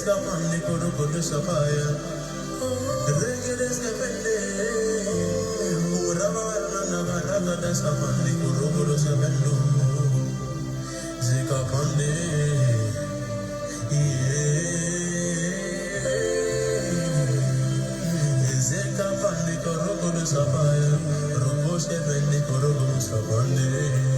escapando por un sapaya. Reggae escapende. Urama na garaga escapando por un sapendo. Zikapande. Zikapande por un sapaya. Robo escapende por un sapande.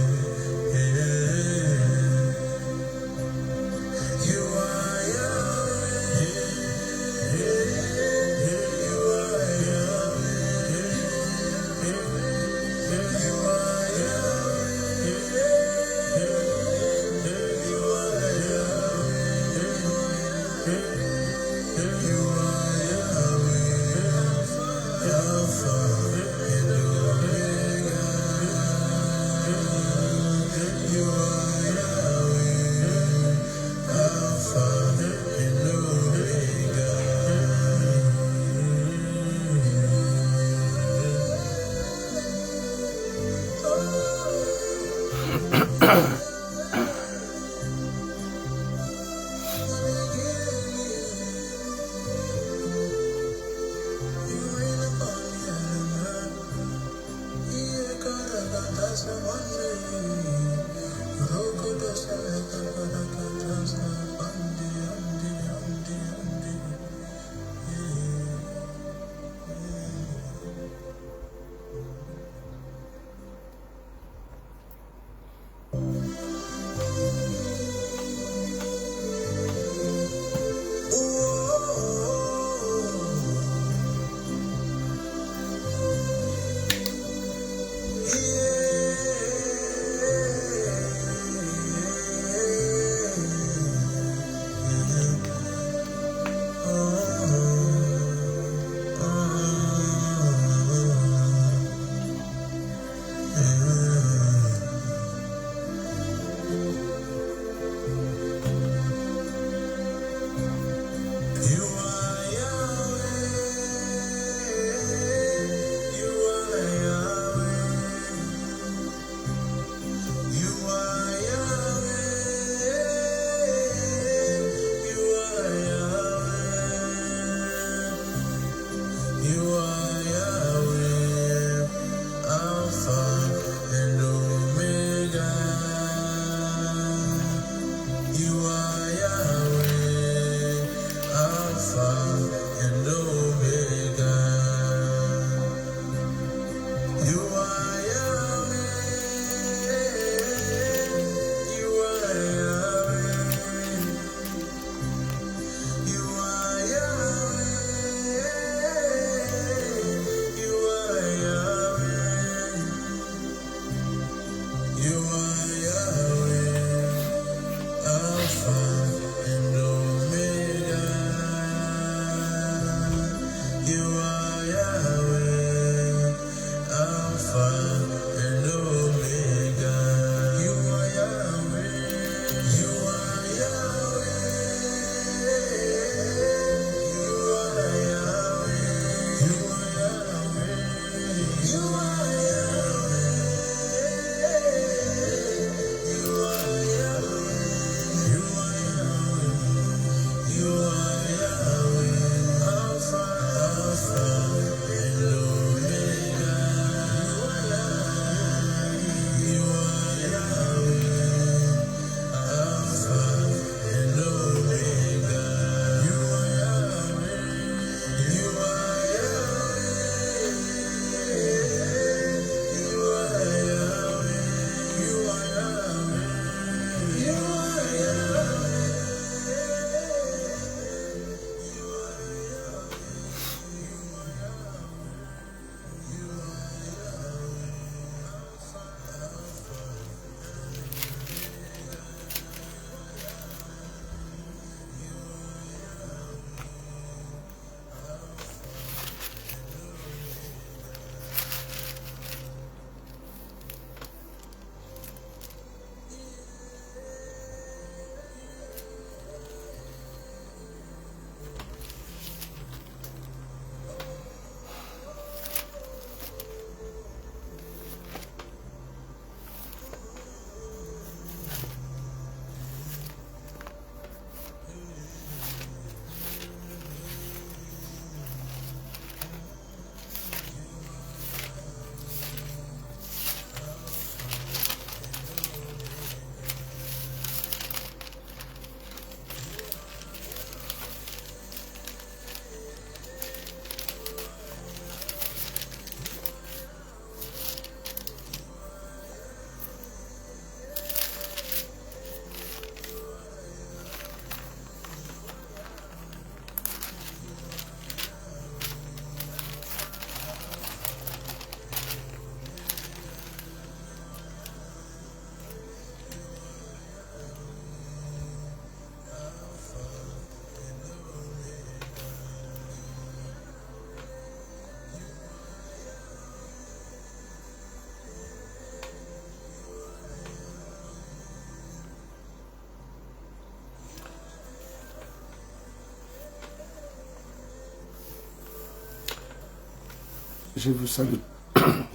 Je vous salue,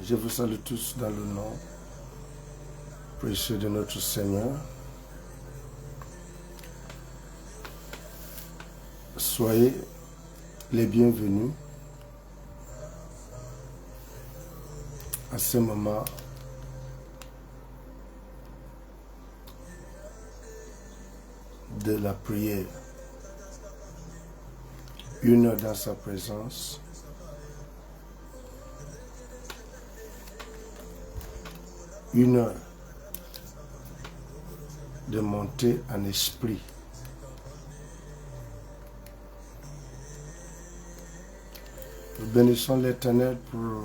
je vous salue tous dans le nom précieux de notre Seigneur. Soyez les bienvenus à ce moment de la prière. 1 heure dans sa présence. Une heure de monter en esprit. Nous bénissons l'Éternel pour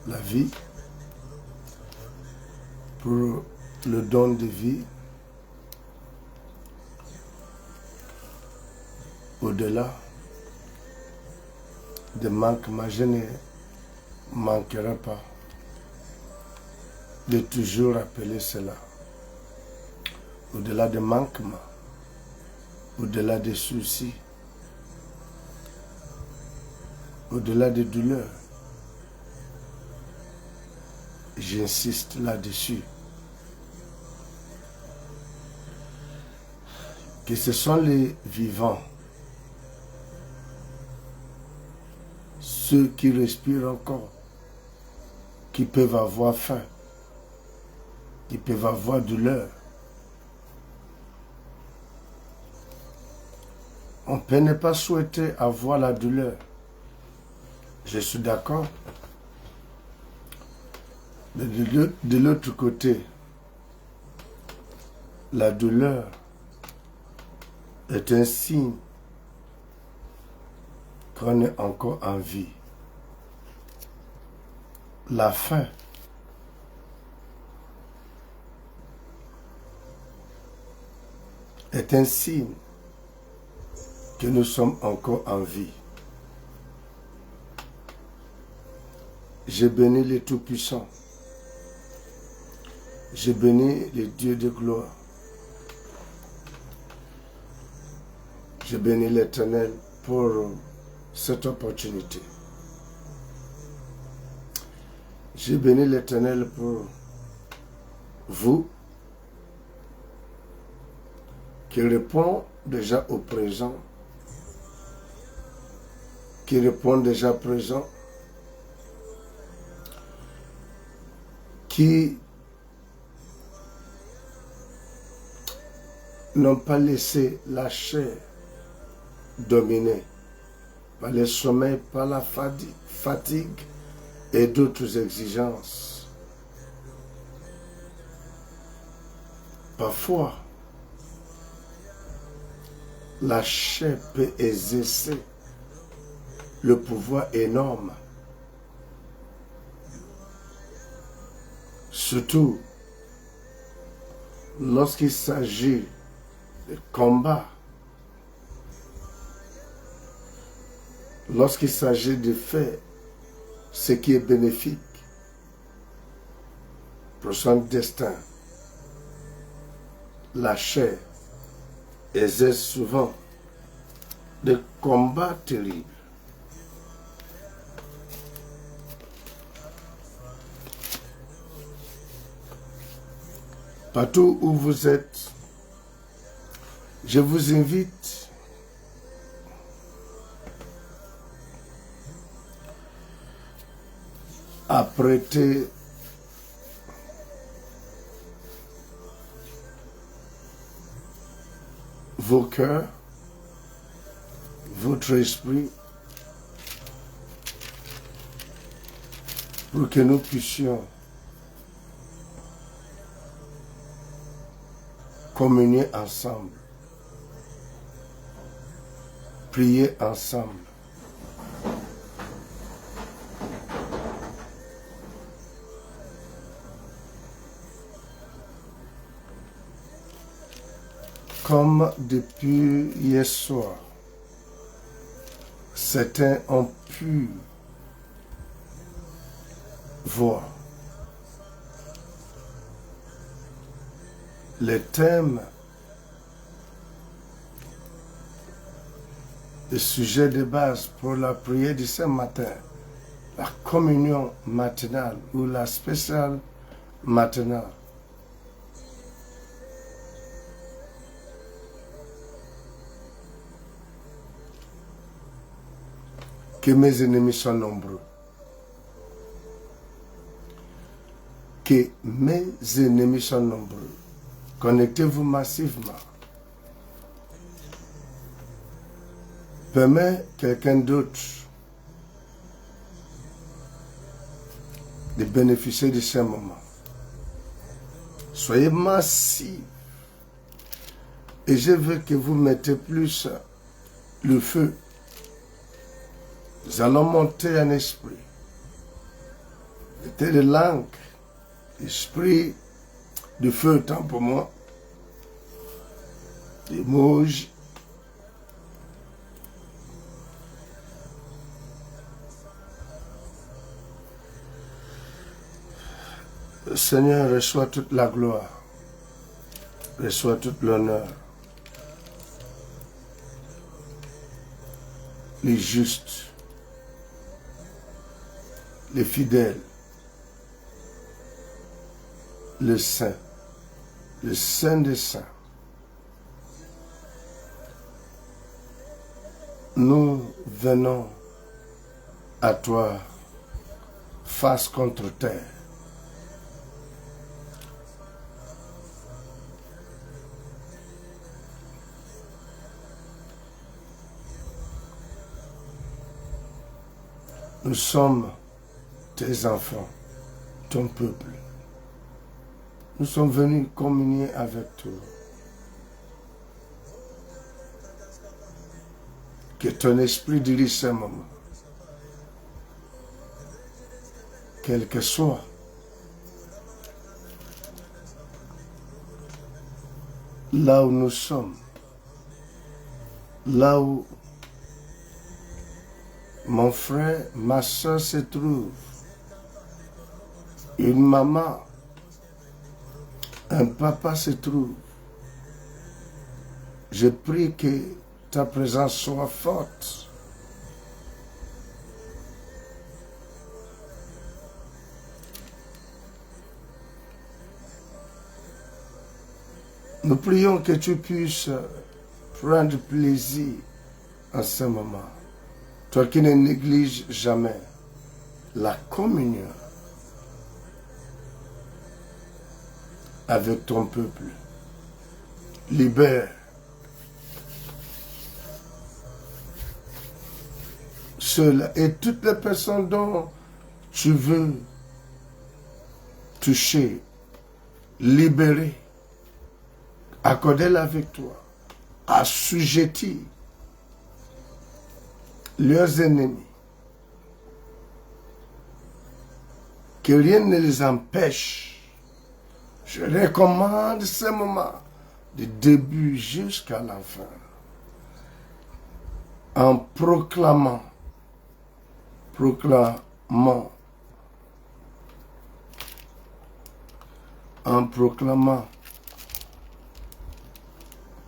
la vie, pour le don de vie, au-delà des manquements. Je ne manquerai pas de toujours rappeler cela. Au-delà des manquements, au-delà des soucis, au-delà des douleurs, j'insiste là-dessus, que ce sont les vivants, ceux qui respirent encore, qui peuvent avoir faim, qui peuvent avoir douleur. On peut ne pas souhaiter avoir la douleur. Je suis d'accord. Mais de l'autre côté, la douleur est un signe qu'on est encore en vie. La faim est un signe que nous sommes encore en vie. Je bénis les Tout-Puissants. Je bénis les dieux de gloire. Je bénis l'Éternel pour cette opportunité. Je bénis l'Éternel pour vous qui répond déjà au présent, qui répond déjà présent, qui n'ont pas laissé la chair dominer par les sommeils, par la fatigue et d'autres exigences. Parfois, la chair peut exercer le pouvoir énorme, surtout lorsqu'il s'agit de combat, lorsqu'il s'agit de faire ce qui est bénéfique pour son destin. La chair exerce souvent des combats terribles. Partout où vous êtes, je vous invite à prêter vos cœurs, votre esprit, pour que nous puissions communier ensemble, prier ensemble. Comme depuis hier soir, certains ont pu voir les thèmes le sujet de base pour la prière de ce matin, la communion matinale ou la spéciale matinale. Que mes ennemis soient nombreux. Que mes ennemis soient nombreux. Connectez-vous massivement. Permets quelqu'un d'autre de bénéficier de ce moment. Soyez massifs. Et je veux que vous mettez plus le feu. Nous allons monter en esprit. Mettez de l'encre, esprit de feu, tant pour moi. Des mouches. Le Seigneur reçoit toute la gloire, reçoit toute l'honneur. Les justes, les fidèles, le saint des saints. Nous venons à toi face contre terre. Nous sommes tes enfants, ton peuple. Nous sommes venus communier avec toi. Que ton esprit dirige ce moment. Quel que soit là où nous sommes, là où mon frère, ma soeur se trouve, une maman, un papa se trouve. Je prie que ta présence soit forte. Nous prions que tu puisses prendre plaisir en ce moment. Toi qui ne négliges jamais la communion avec ton peuple. Libère ceux-là et toutes les personnes dont tu veux toucher, libérer, accorder la victoire, assujettir leurs ennemis. Que rien ne les empêche. Je recommande ce moment, du début jusqu'à la fin, en proclamant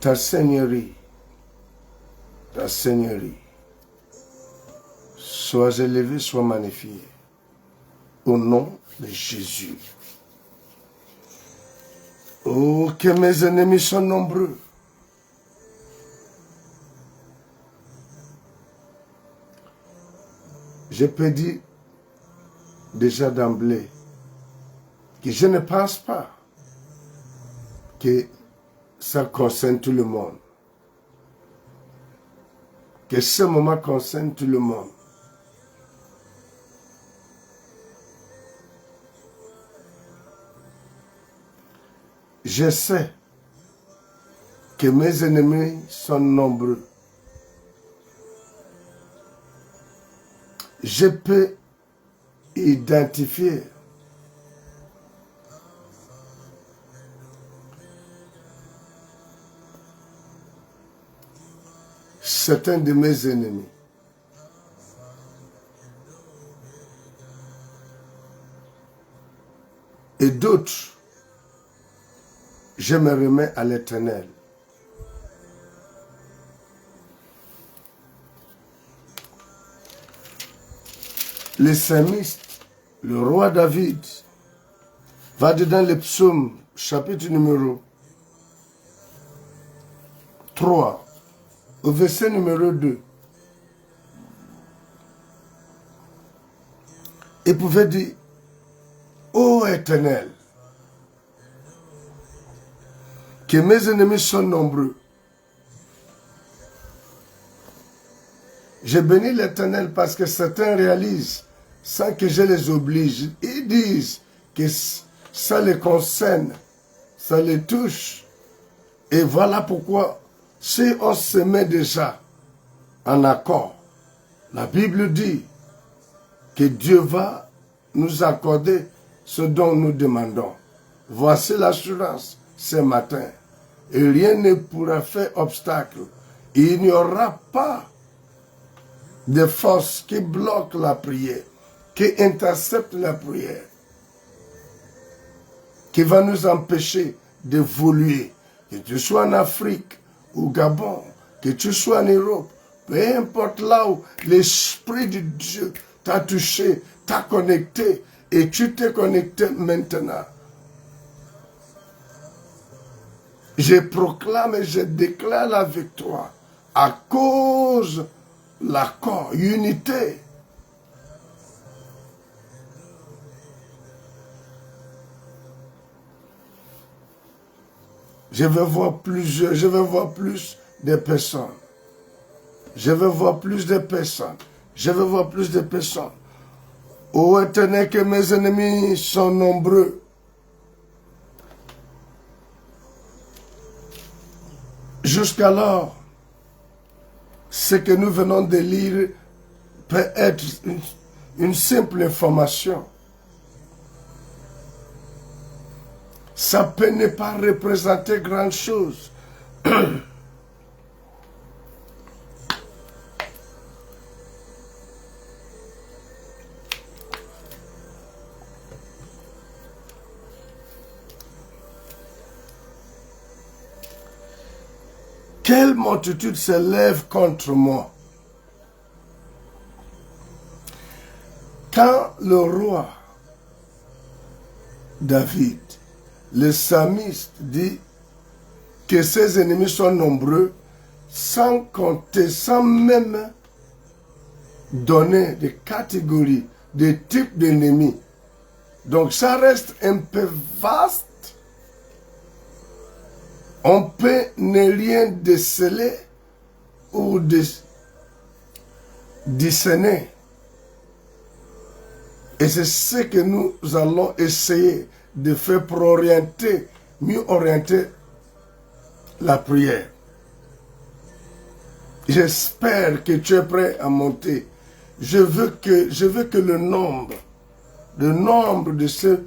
ta seigneurie, sois élevé, sois magnifié, au nom de Jésus. Oh, que mes ennemis sont nombreux. Je peux dire déjà d'emblée que je ne pense pas que ça concerne tout le monde. Que ce moment concerne tout le monde. Je sais que mes ennemis sont nombreux. Je peux identifier certains de mes ennemis. Et d'autres, je me remets à l'Éternel. le psalmiste, le roi David, va dire dans les psaumes, chapitre numéro 3, au verset numéro 2. Il pouvait dire, ô Éternel, que mes ennemis sont nombreux. Je bénis l'Éternel parce que certains réalisent, sans que je les oblige, ils disent que ça les concerne, ça les touche. Et voilà pourquoi, si on se met déjà en accord, la Bible dit que Dieu va nous accorder ce dont nous demandons. Voici l'assurance ce matin. Et rien ne pourra faire obstacle. Il n'y aura pas de force qui bloque la prière, qui intercepte la prière, qui va nous empêcher d'évoluer. Que tu sois en Afrique, au Gabon, que tu sois en Europe, peu importe là où l'Esprit de Dieu t'a touché, t'a connecté, et tu t'es connecté maintenant. Je proclame et je déclare la victoire à cause de l'accord, unité. Je vais voir plus de personnes. Je vais voir plus de personnes. Je vais voir plus de personnes. Ô Éternel, que mes ennemis sont nombreux. Jusqu'alors, ce que nous venons de lire peut être une simple information. Ça peut ne pas représenter grand chose. Quelle multitude se lève contre moi? Quand le roi David, le psalmiste, dit que ses ennemis sont nombreux, sans compter, sans même donner des catégories, des types d'ennemis. Donc ça reste un peu vaste. On peut ne rien déceler ou discerner. Et c'est ce que nous allons essayer de faire pour orienter, mieux orienter la prière. J'espère que tu es prêt à monter. Je veux que le nombre de ceux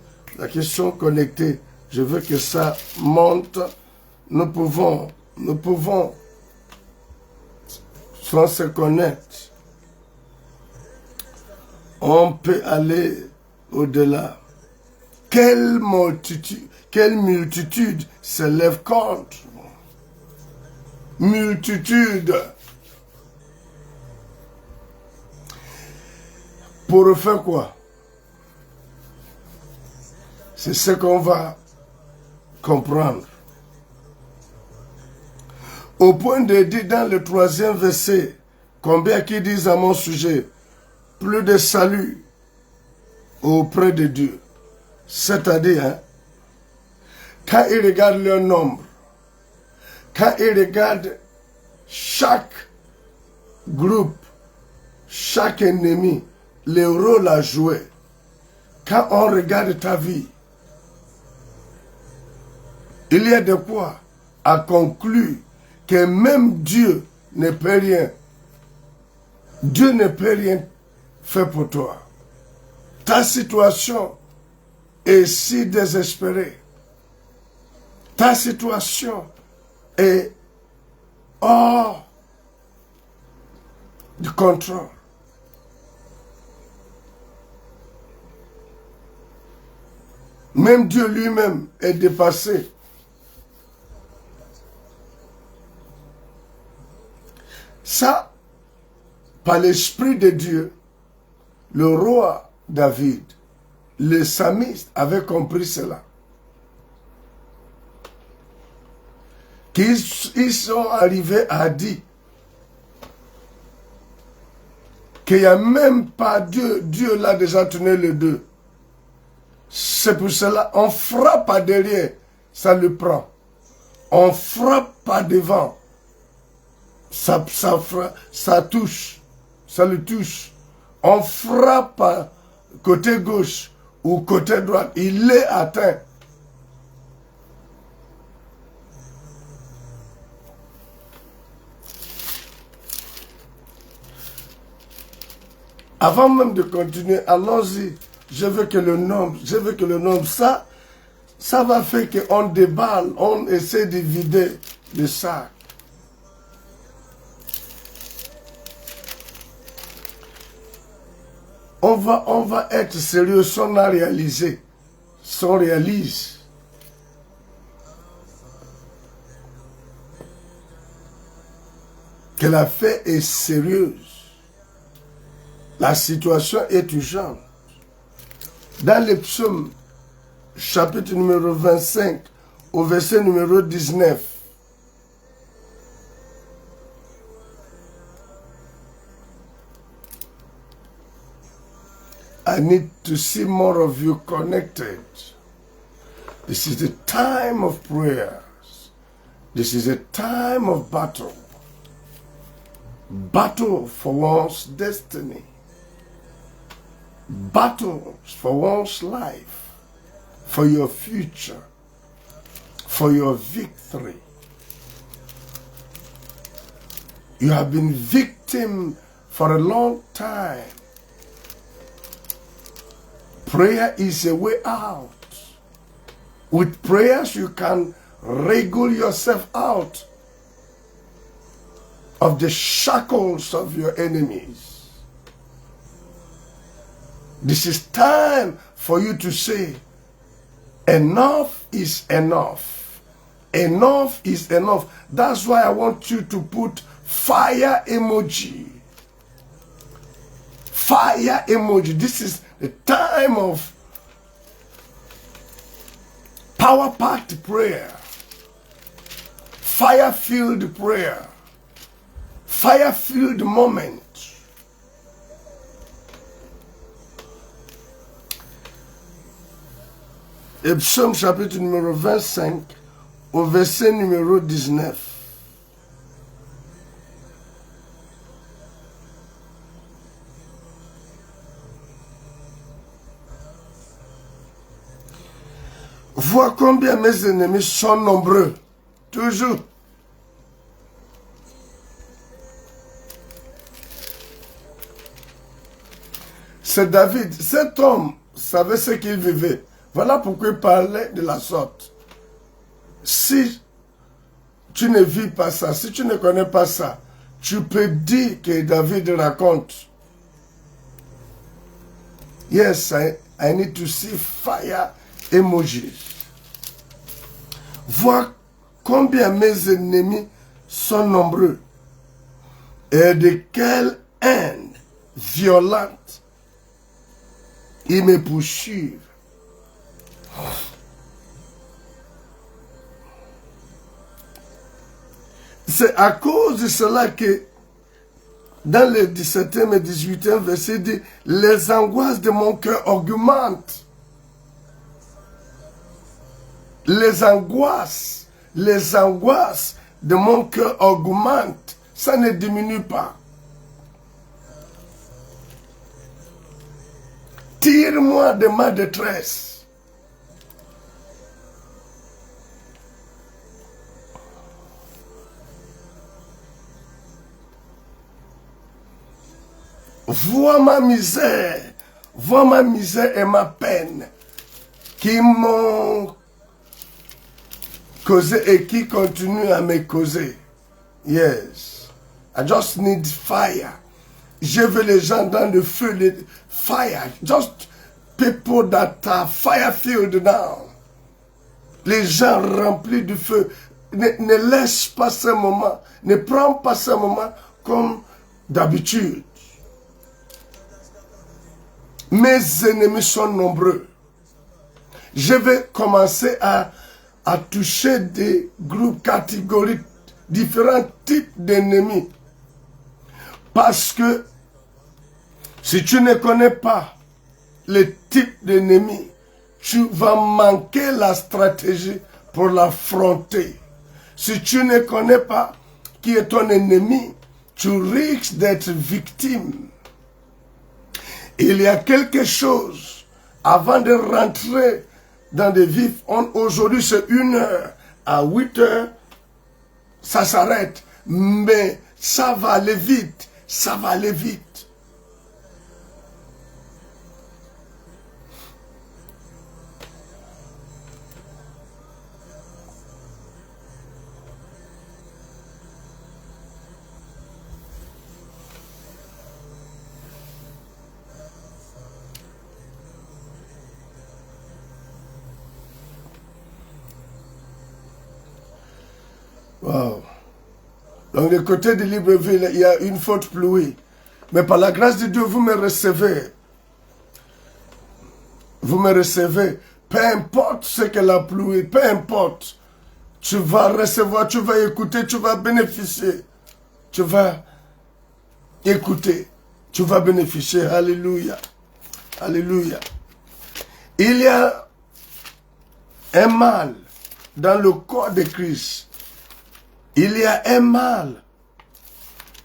qui sont connectés, je veux que ça monte. Nous pouvons, sans se connaître, on peut aller au-delà. Quelle multitude se lève contre? Multitude. Pour faire quoi? C'est ce qu'on va comprendre. Au point de dire dans le 3e verset, combien qui disent à mon sujet, plus de salut auprès de Dieu. C'est-à-dire, quand ils regardent leur nombre, quand ils regardent chaque groupe, chaque ennemi, le rôle à jouer, quand on regarde ta vie, il y a de quoi à conclure que même Dieu ne peut rien. Dieu ne peut rien faire pour toi. Ta situation est si désespérée. Ta situation est hors de contrôle. Même Dieu lui-même est dépassé. Ça, par l'Esprit de Dieu, le roi David, les psalmistes avaient compris cela. Qu'ils sont arrivés à dire qu'il n'y a même pas Dieu. Dieu l'a déjà tourné le dos. C'est pour cela, on frappe pas derrière, ça le prend. On frappe pas devant, ça touche, ça le touche. On frappe pas côté gauche ou côté droite, il est atteint. Avant même de continuer, allons-y. Je veux que le nombre, ça va faire qu'on déballe, on essaie de vider le sac. On va être sérieux sans réaliser, sans réaliser. Que l'affaire est sérieuse. La situation est urgente. Dans les psaumes, chapitre numéro 25, au verset numéro 19, I need to see more of you connected. This is the time of prayers. This is a time of battle. Battle for one's destiny. Battles for one's life, for your future, for your victory. You have been victim for a long time. Prayer is a way out. With prayers, you can wriggle yourself out of the shackles of your enemies. This is time for you to say, enough is enough. Enough is enough. That's why I want you to put fire emoji. Fire emoji. This is the time of power-packed prayer. Fire-filled prayer. Fire-filled moment. Et psaume chapitre numéro 25, au verset numéro 19. Vois combien mes ennemis sont nombreux. Toujours. C'est David. Cet homme savait ce qu'il vivait. Voilà pourquoi il parlait de la sorte. Si tu ne vis pas ça, si tu ne connais pas ça, tu peux dire que David raconte. Yes, I need to see fire emojis. Vois combien mes ennemis sont nombreux et de quelle haine violente ils me poursuivent. C'est à cause de cela que dans le 17e et 18e verset dit, les angoisses de mon cœur augmentent. Les angoisses de mon cœur augmentent. Ça ne diminue pas. Tire-moi de ma détresse. Vois ma misère et ma peine qui m'ont causé et qui continuent à me causer. Yes, I just need fire. Je veux les gens dans le feu, fire. Just people that are fire-filled now. Les gens remplis de feu. Ne laisse pas ce moment, ne prends pas ce moment comme d'habitude. mes ennemis sont nombreux. Je vais commencer à toucher des groupes, catégories, différents types d'ennemis. Parce que si tu ne connais pas le type d'ennemi, tu vas manquer la stratégie pour l'affronter. Si tu ne connais pas qui est ton ennemi, tu risques d'être victime. Il y a quelque chose, avant de rentrer dans des vifs, aujourd'hui c'est 1 heure, à 8 heures, ça s'arrête. Mais ça va aller vite, ça va aller vite. Wow. Donc, du côté de Libreville, il y a une forte pluie. Mais par la grâce de Dieu, vous me recevez. Vous me recevez. Peu importe ce que la pluie, peu importe. Tu vas recevoir, tu vas écouter, tu vas bénéficier. Tu vas écouter. Tu vas bénéficier. Alléluia. Alléluia. Il y a un mal dans le corps de Christ. Il y a un mal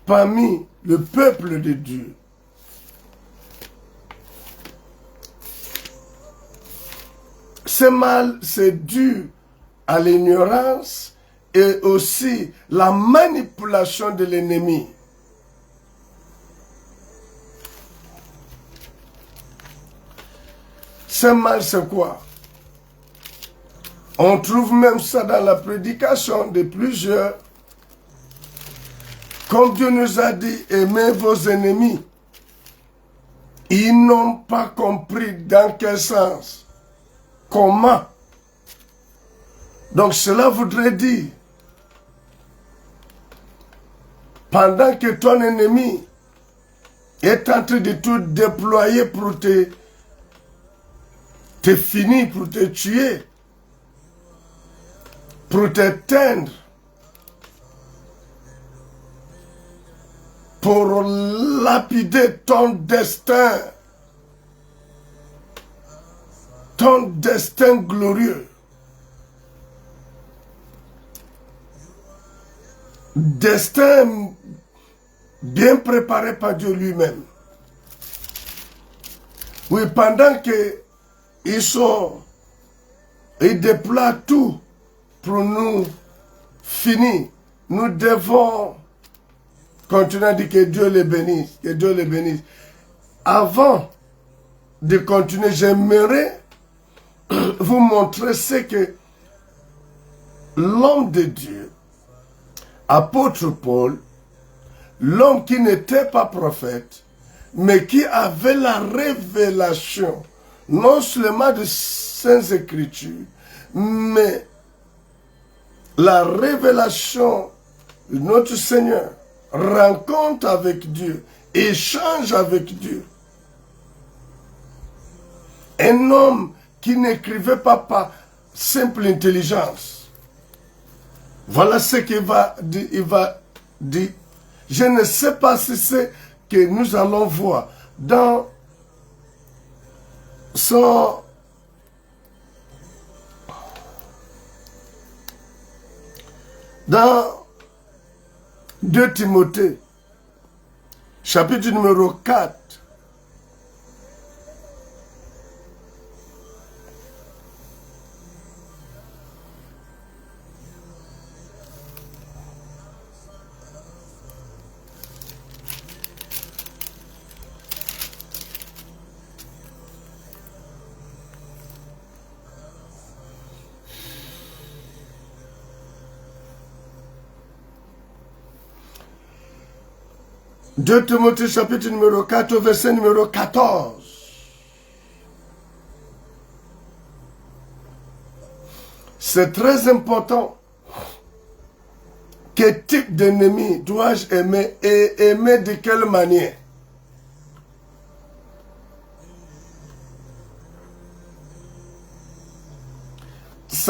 parmi le peuple de Dieu. Ce mal, c'est dû à l'ignorance et aussi la manipulation de l'ennemi. Ce mal, c'est quoi? On trouve même ça dans la prédication de plusieurs. Comme Dieu nous a dit, aimez vos ennemis. Ils n'ont pas compris dans quel sens, comment. Donc cela voudrait dire, pendant que ton ennemi est en train de tout déployer pour te finir, pour te tuer, pour t'éteindre, pour lapider ton destin glorieux, destin bien préparé par Dieu lui-même. Oui, pendant que ils déploient tout pour nous finir, nous devons continuer à dire que Dieu les bénisse, que Dieu les bénisse. Avant de continuer, j'aimerais vous montrer ce que l'homme de Dieu, apôtre Paul, l'homme qui n'était pas prophète, mais qui avait la révélation, non seulement de Saintes Écritures, mais la révélation de notre Seigneur, rencontre avec Dieu, échange avec Dieu. Un homme qui n'écrivait pas par simple intelligence. Voilà ce qu'il va dire. Il va dire. Je ne sais pas si c'est que nous allons voir dans son... Dans 2 Timothée, chapitre numéro 4. Deux Timothée chapitre numéro 4, verset numéro 14. C'est très important. Quel type d'ennemi dois-je aimer et aimer de quelle manière?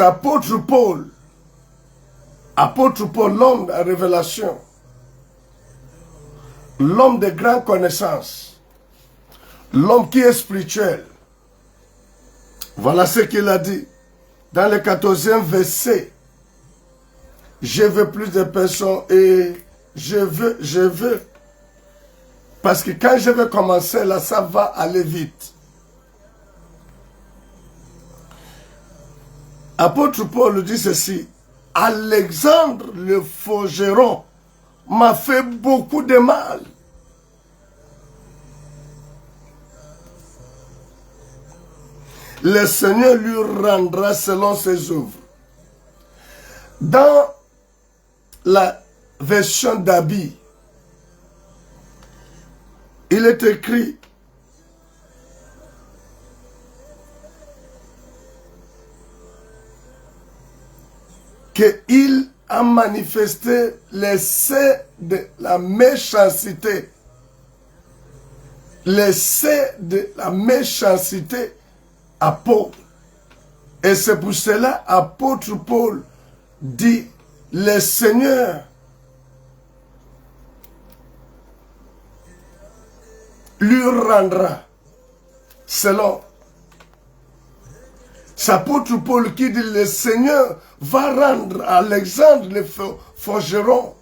apôtre Paul, l'homme de la révélation, l'homme de grande connaissance, l'homme qui est spirituel. Voilà ce qu'il a dit dans le 14e verset. Je veux plus de personnes et je veux. Parce que quand je vais commencer, là, ça va aller vite. Apôtre Paul dit ceci. Alexandre le forgeron m'a fait beaucoup de mal. Le Seigneur lui rendra selon ses œuvres. Dans la version d'Abi, il est écrit qu'il a manifesté l'essai de la méchanceté. L'essai de la méchanceté à Paul. Et c'est pour cela apôtre Paul dit, le Seigneur lui rendra selon. C'est apôtre Paul qui dit, le Seigneur va rendre à Alexandre le forgeron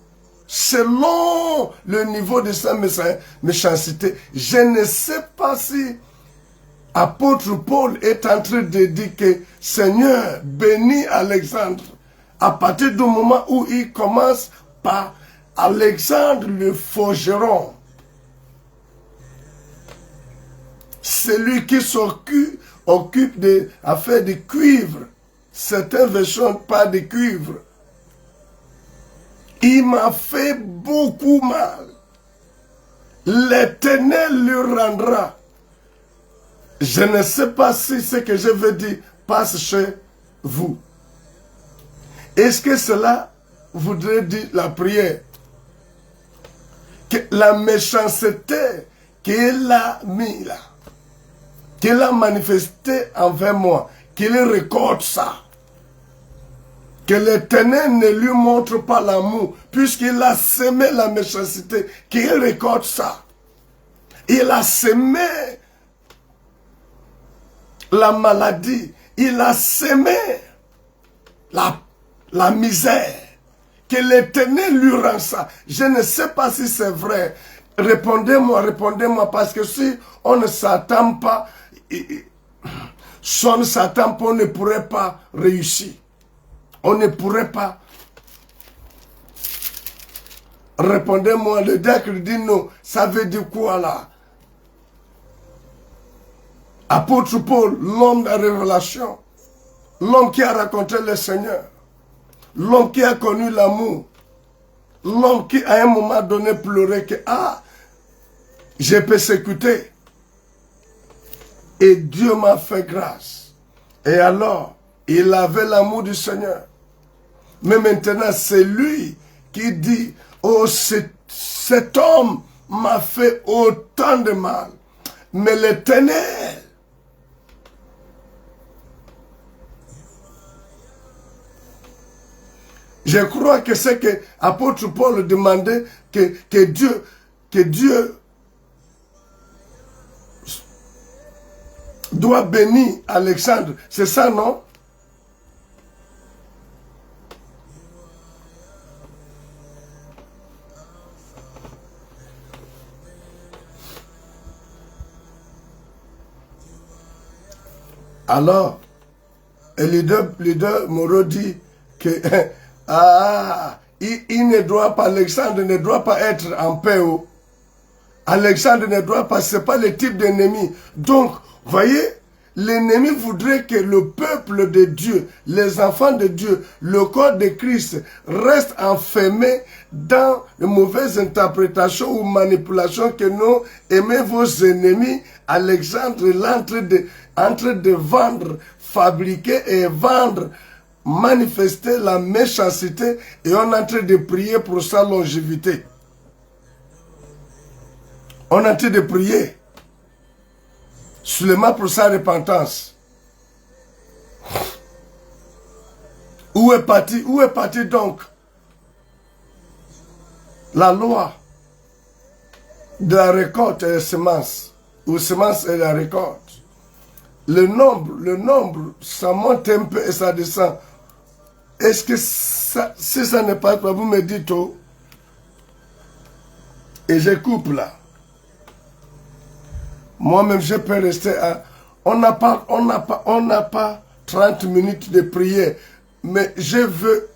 selon le niveau de sa méchanceté. Je ne sais pas si apôtre Paul est en train de dire que Seigneur bénit Alexandre à partir du moment où il commence par Alexandre le forgeron. Celui qui s'occupe de affaires de cuivre. Certaines versions parlent de cuivre. Il m'a fait beaucoup mal. L'Éternel lui rendra. Je ne sais pas si ce que je veux dire passe chez vous. Est-ce que cela voudrait dire la prière? Que la méchanceté qu'il a mis là, qu'il a manifesté envers moi, qu'il récolte ça. Que l'Éternel ne lui montre pas l'amour, puisqu'il a semé la méchanceté, qu'il récolte ça. Il a semé la maladie, il a semé la misère. Que l'Éternel lui rend ça. Je ne sais pas si c'est vrai. Répondez-moi, parce que si on ne s'attend pas, on ne pourrait pas réussir. On ne pourrait pas. Répondez-moi, le diacre dit non. Ça veut dire quoi là? Apôtre Paul, l'homme de la révélation, l'homme qui a rencontré le Seigneur, l'homme qui a connu l'amour, l'homme qui à un moment donné pleurait que j'ai persécuté et Dieu m'a fait grâce. Et alors, il avait l'amour du Seigneur. Mais maintenant, c'est lui qui dit, oh, cet homme m'a fait autant de mal. Mais l'Éternel, je crois que c'est que l'apôtre Paul demandait que Dieu doit bénir Alexandre. C'est ça, non? Alors, le leader Moreau dit que il ne doit pas, Alexandre ne doit pas être en paix. Alexandre ne doit pas, ce n'est pas le type d'ennemi. Donc, voyez, l'ennemi voudrait que le peuple de Dieu, les enfants de Dieu, le corps de Christ reste enfermé dans de mauvaises interprétations ou manipulations que nous aimez vos ennemis. Alexandre est en train de vendre, fabriquer et vendre, manifester la méchanceté et on est en train de prier pour sa longévité. On est en train de prier seulement pour sa repentance. Où est parti donc la loi de la récolte et la semence, ou semence et la récolte? Le nombre, ça monte un peu et ça descend. Est-ce que ça, si ça n'est pas, vous me dites, oh, et je coupe là. Moi-même, je peux rester à... On n'a pas 30 minutes de prière, mais je veux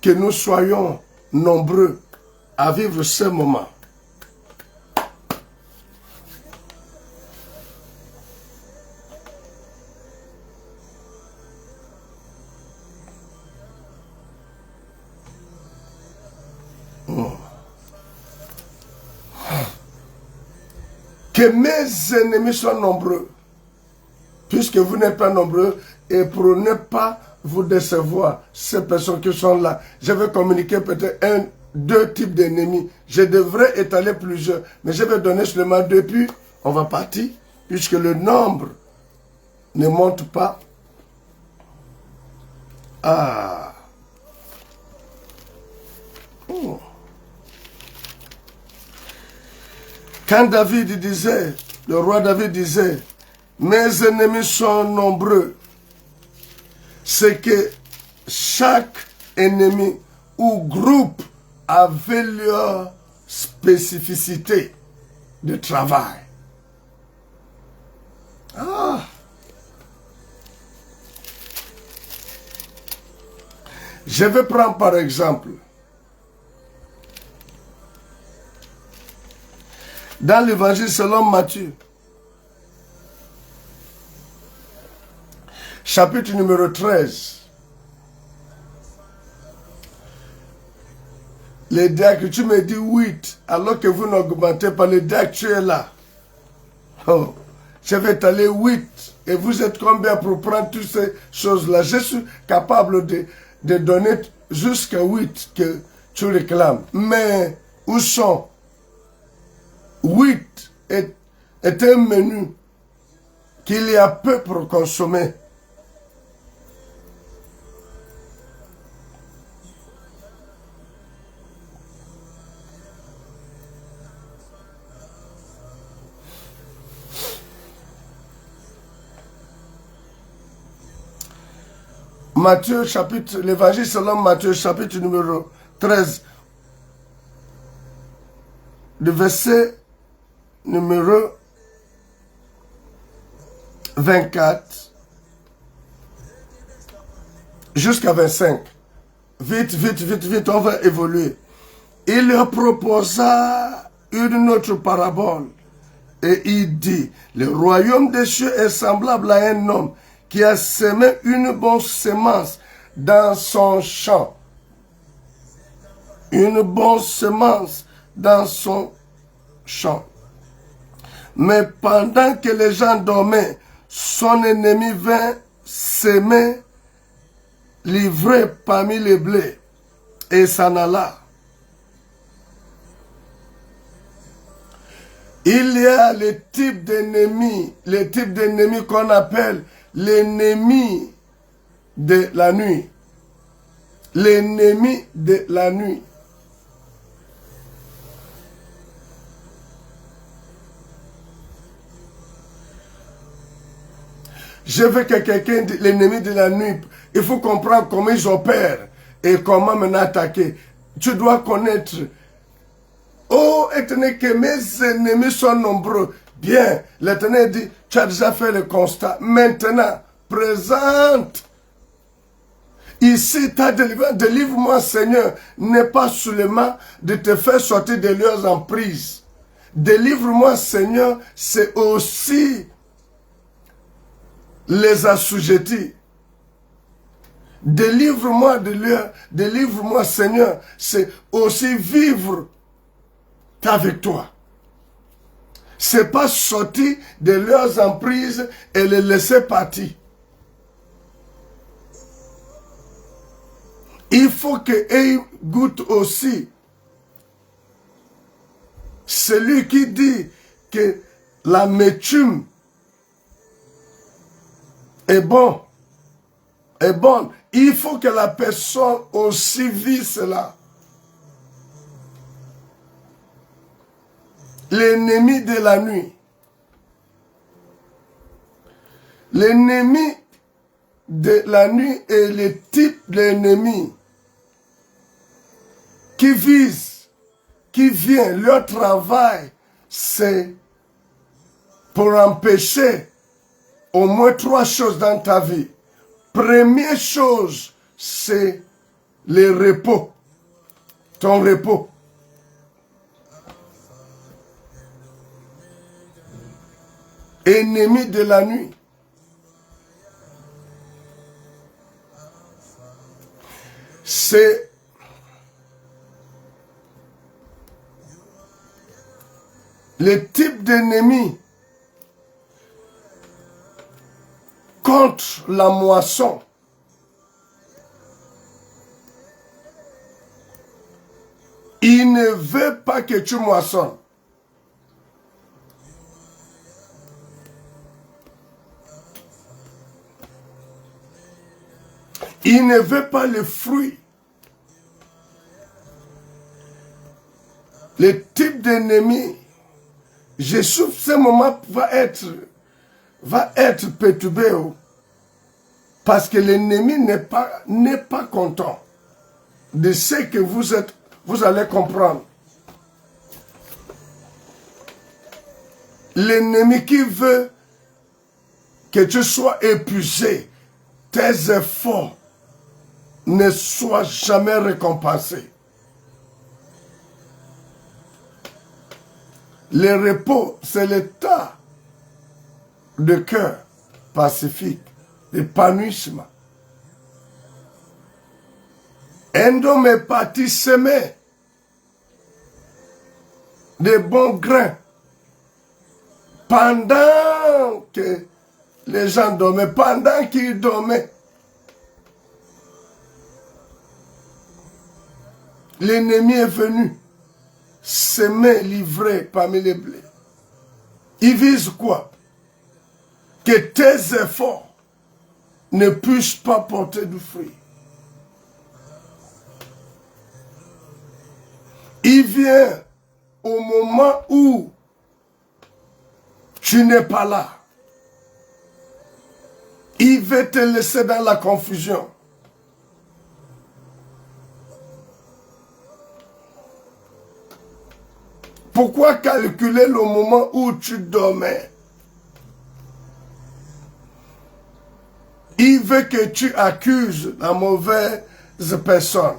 que nous soyons nombreux à vivre ce moment. Que mes ennemis soient nombreux, puisque vous n'êtes pas nombreux, et pour ne pas vous décevoir, ces personnes qui sont là, je vais communiquer peut-être deux types d'ennemis. Je devrais étaler plusieurs, mais je vais donner seulement deux, puis on va partir, puisque le nombre ne monte pas. Ah. Oh. Quand David disait, le roi David disait, mes ennemis sont nombreux, c'est que chaque ennemi ou groupe avait leur spécificité de travail. Ah. Je vais prendre par exemple, dans l'évangile selon Matthieu, chapitre numéro 13, les diacres, tu me dis 8, alors que vous n'augmentez pas, les diacres, tu es là. Oh, je vais t'aller 8, et vous êtes combien pour prendre toutes ces choses-là? Je suis capable de donner jusqu'à 8 que tu réclames. Mais où sont 8 est un menu qu'il y a peu pour consommer. Matthieu chapitre, l'évangile selon Matthieu chapitre numéro 13, le verset numéro 24 jusqu'à 25. Vite, on va évoluer. Il leur proposa une autre parabole et il dit, le royaume des cieux est semblable à un homme qui a semé une bonne semence dans son champ. Une bonne semence dans son champ. Mais pendant que les gens dormaient, son ennemi vint s'aimer, livrer parmi les blés, et s'en alla. Il y a le type d'ennemi qu'on appelle l'ennemi de la nuit. L'ennemi de la nuit. Je veux que quelqu'un dise l'ennemi de la nuit. Il faut comprendre comment ils opèrent et comment maintenant attaquer. Tu dois connaître. Oh, étonnez que mes ennemis sont nombreux. Bien, l'Éternel dit, tu as déjà fait le constat. Maintenant, présente. Ici, ta délivrance, délivre-moi, Seigneur, n'est pas seulement de te faire sortir de leurs emprises. Délivre-moi, Seigneur, c'est aussi les assujettis. Délivre-moi de leur, délivre-moi, Seigneur, c'est aussi vivre avec toi. C'est pas sortir de leurs emprises et les laisser partir. Il faut qu'ils goûtent aussi. Celui qui dit que l'amertume est bon, est bonne. Il faut que la personne aussi vit cela. L'ennemi de la nuit. L'ennemi de la nuit est le type d'ennemi qui vise, qui vient. Leur travail, c'est pour empêcher au moins 3 choses dans ta vie. Première chose, c'est le repos. Ton repos. Ennemi de la nuit. C'est le type d'ennemi contre la moisson. Il ne veut pas que tu moissonnes. Il ne veut pas les fruits. Le type d'ennemi, Jésus, ce moment va être perturbé. Parce que l'ennemi n'est pas content de ce que vous allez comprendre. L'ennemi qui veut que tu sois épuisé, tes efforts ne soient jamais récompensés. Le repos, c'est l'état de cœur pacifique, d'épanouissement. Un homme est parti semer de bons grains pendant que les gens dormaient, pendant qu'ils dormaient. L'ennemi est venu semer, livrer parmi les blés. Il vise quoi? Que tes efforts ne puissent pas porter du fruit. Il vient au moment où tu n'es pas là. Il veut te laisser dans la confusion. Pourquoi calculer le moment où tu dormais? Il veut que tu accuses la mauvaise personne.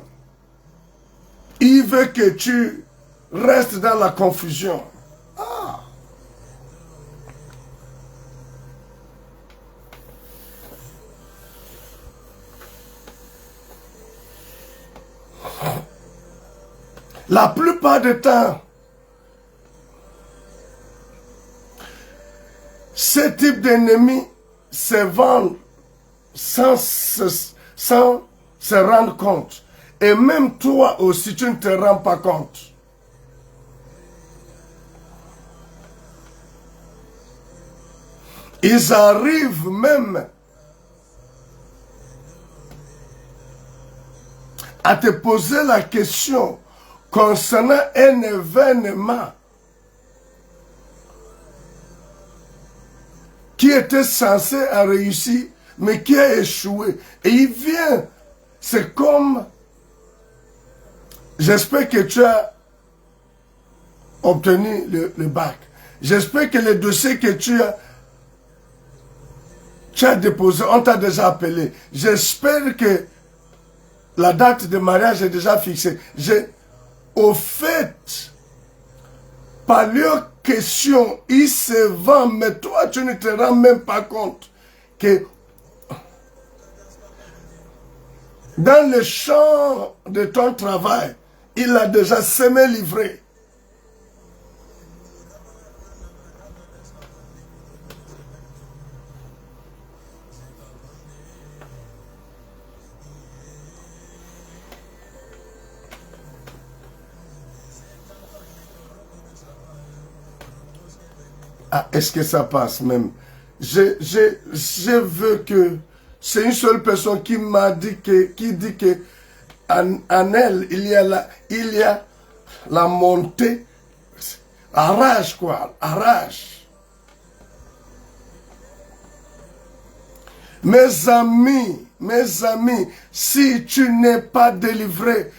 Il veut que tu restes dans la confusion. Ah. La plupart du temps, ce type d'ennemi se vend sans se rendre compte. Et même toi aussi, tu ne te rends pas compte. Ils arrivent même à te poser la question concernant un événement qui était censé réussir, mais qui a échoué. Et il vient, c'est comme, j'espère que tu as obtenu le bac. J'espère que le dossier que tu as déposé, on t'a déjà appelé. J'espère que la date de mariage est déjà fixée. Au fait, par leurs questions, ils se vendent, mais toi, tu ne te rends même pas compte que dans le champ de ton travail, il a déjà semé, livré. Ah, est-ce que ça passe même? Je veux que C'est une seule personne qui m'a dit qui dit que en elle, il y a la montée, arrache quoi, arrache. Mes amis, si tu n'es pas délivré,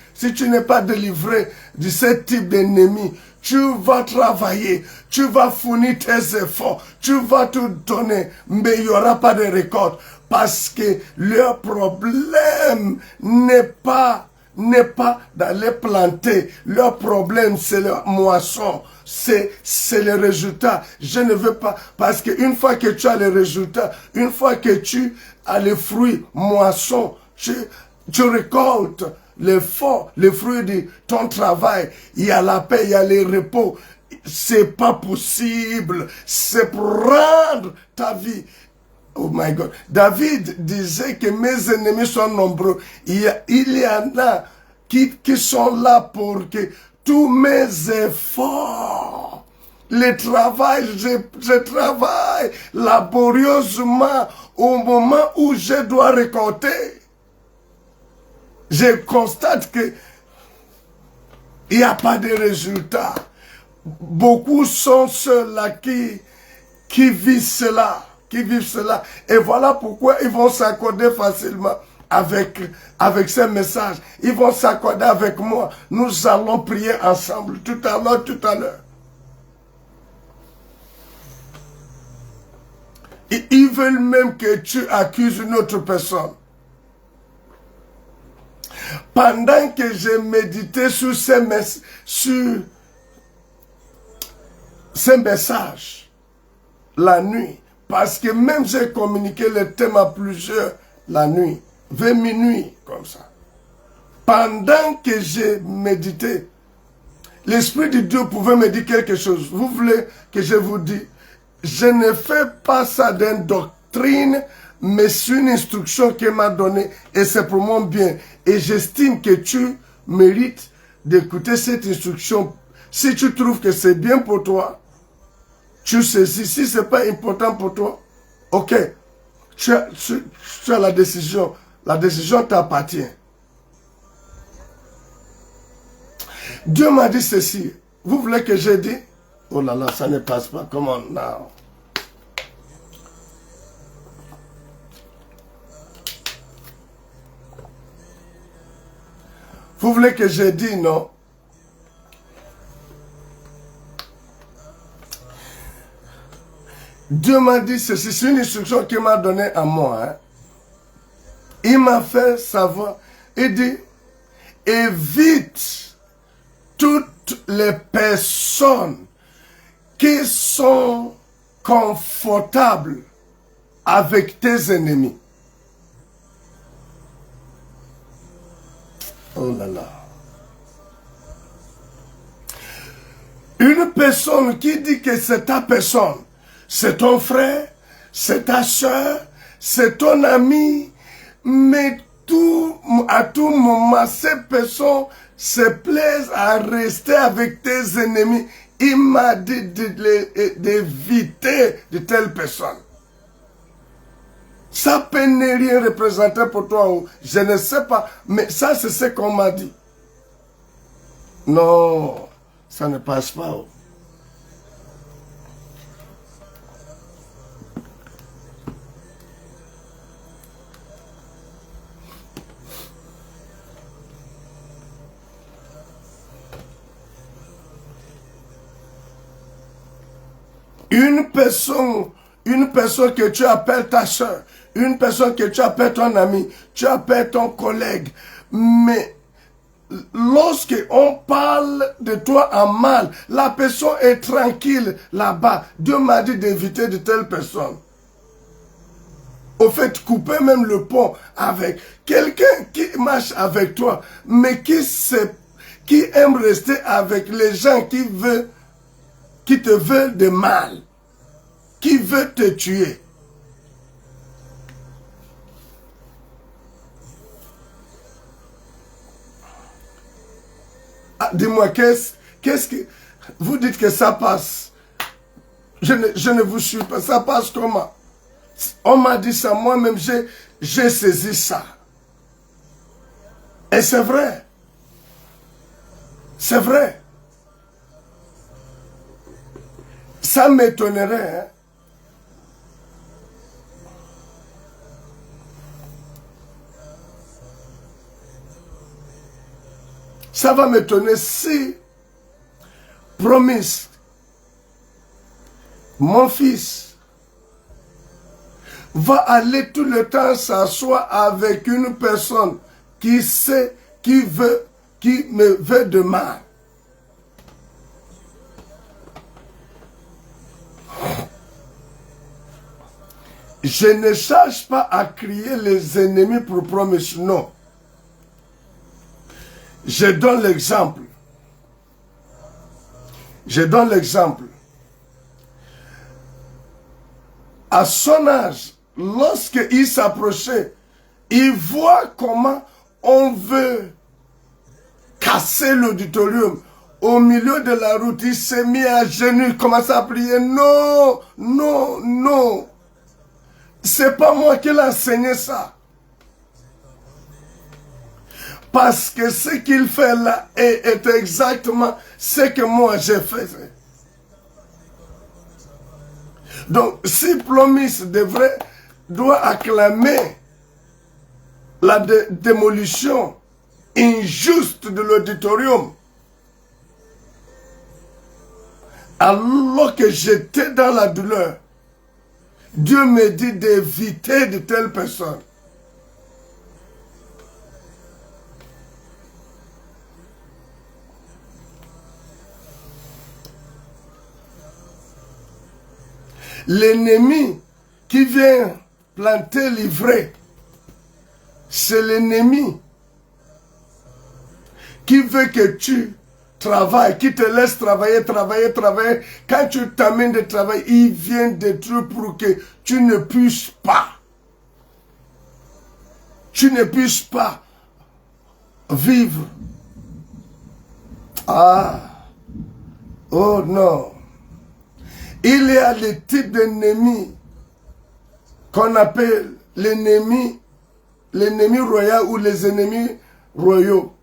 de ce type d'ennemi, tu vas travailler, tu vas fournir tes efforts, tu vas tout donner, mais il n'y aura pas de récolte. Parce que leur problème n'est pas d'aller planter. Leur problème, c'est leur moisson. C'est le résultat. Je ne veux pas. Parce qu'une fois que tu as le résultat, une fois que tu as les fruits, moisson, tu récoltes les fruits de ton travail. Il y a la paix, il y a le repos. C'est pas possible. C'est prendre ta vie. Oh my God. David disait que mes ennemis sont nombreux. Il y en a qui sont là pour que tous mes efforts, je travaille laborieusement au moment où je dois récolter. Je constate que il n'y a pas de résultat. Beaucoup sont ceux-là qui vivent cela. Et voilà pourquoi ils vont s'accorder facilement avec ces messages. Ils vont s'accorder avec moi. Nous allons prier ensemble tout à l'heure. Et ils veulent même que tu accuses une autre personne. Pendant que j'ai médité sur ces messages la nuit, parce que même j'ai communiqué le thème à plusieurs la nuit, vers minuit, comme ça. Pendant que j'ai médité, l'Esprit de Dieu pouvait me dire quelque chose. Vous voulez que je vous dise, je ne fais pas ça d'une doctrine, mais c'est une instruction qu'il m'a donnée et c'est pour mon bien. Et j'estime que tu mérites d'écouter cette instruction. Si tu trouves que c'est bien pour toi, tu saisis. Si ce n'est pas important pour toi, ok, tu as la décision. La décision t'appartient. Dieu m'a dit ceci. Vous voulez que je dise? Oh là là, ça ne passe pas. Come on now. Vous voulez que je dise non? Dieu m'a dit ceci, c'est une instruction qu'il m'a donnée à moi. Hein. Il m'a fait savoir, il dit, évite toutes les personnes qui sont confortables avec tes ennemis. Oh là là. Une personne qui dit que c'est ta personne, c'est ton frère, c'est ta soeur, c'est ton ami, mais à tout moment, ces personnes se plaisent à rester avec tes ennemis. Il m'a dit d'éviter de telles personnes. Ça peut ne rien représenter pour toi, je ne sais pas, mais ça c'est ce qu'on m'a dit. Non, ça ne passe pas. Une personne que tu appelles ta soeur, une personne que tu appelles ton ami, tu appelles ton collègue, mais lorsque on parle de toi en mal, la personne est tranquille là-bas. Dieu m'a dit d'éviter de telles personnes. Au fait, couper même le pont avec quelqu'un qui marche avec toi, mais qui aime rester avec les gens qui te veulent de mal, qui veut te tuer. Ah, dis-moi, qu'est-ce que... Vous dites que ça passe. Je ne vous suis pas. Ça passe comment? On m'a dit ça, moi-même, j'ai saisi ça. Et c'est vrai. C'est vrai. Ça m'étonnerait. Hein? Ça va m'étonner si, Promise, mon fils, va aller tout le temps s'asseoir avec une personne qui sait, qui me veut de mal. Je ne cherche pas à crier les ennemis pour Promise, non. Je donne l'exemple. Je donne l'exemple. À son âge, lorsqu'il s'approchait, il voit comment on veut casser l'auditorium. Au milieu de la route, il s'est mis à genoux, il commence à prier. Non, non, non. C'est pas moi qui l'ai enseigné ça. Parce que ce qu'il fait là est exactement ce que moi j'ai fait. Donc, si Promise doit acclamer la démolition injuste de l'auditorium, alors que j'étais dans la douleur, Dieu me dit d'éviter de telles personnes. L'ennemi qui vient planter l'ivraie, c'est l'ennemi qui veut que tu travailles, qui te laisse travailler. Quand tu t'amènes de travail, il vient détruire pour que tu ne puisses pas. Tu ne puisses pas vivre. Ah, oh non. Il y a les types d'ennemis qu'on appelle l'ennemi royal ou les ennemis royaux.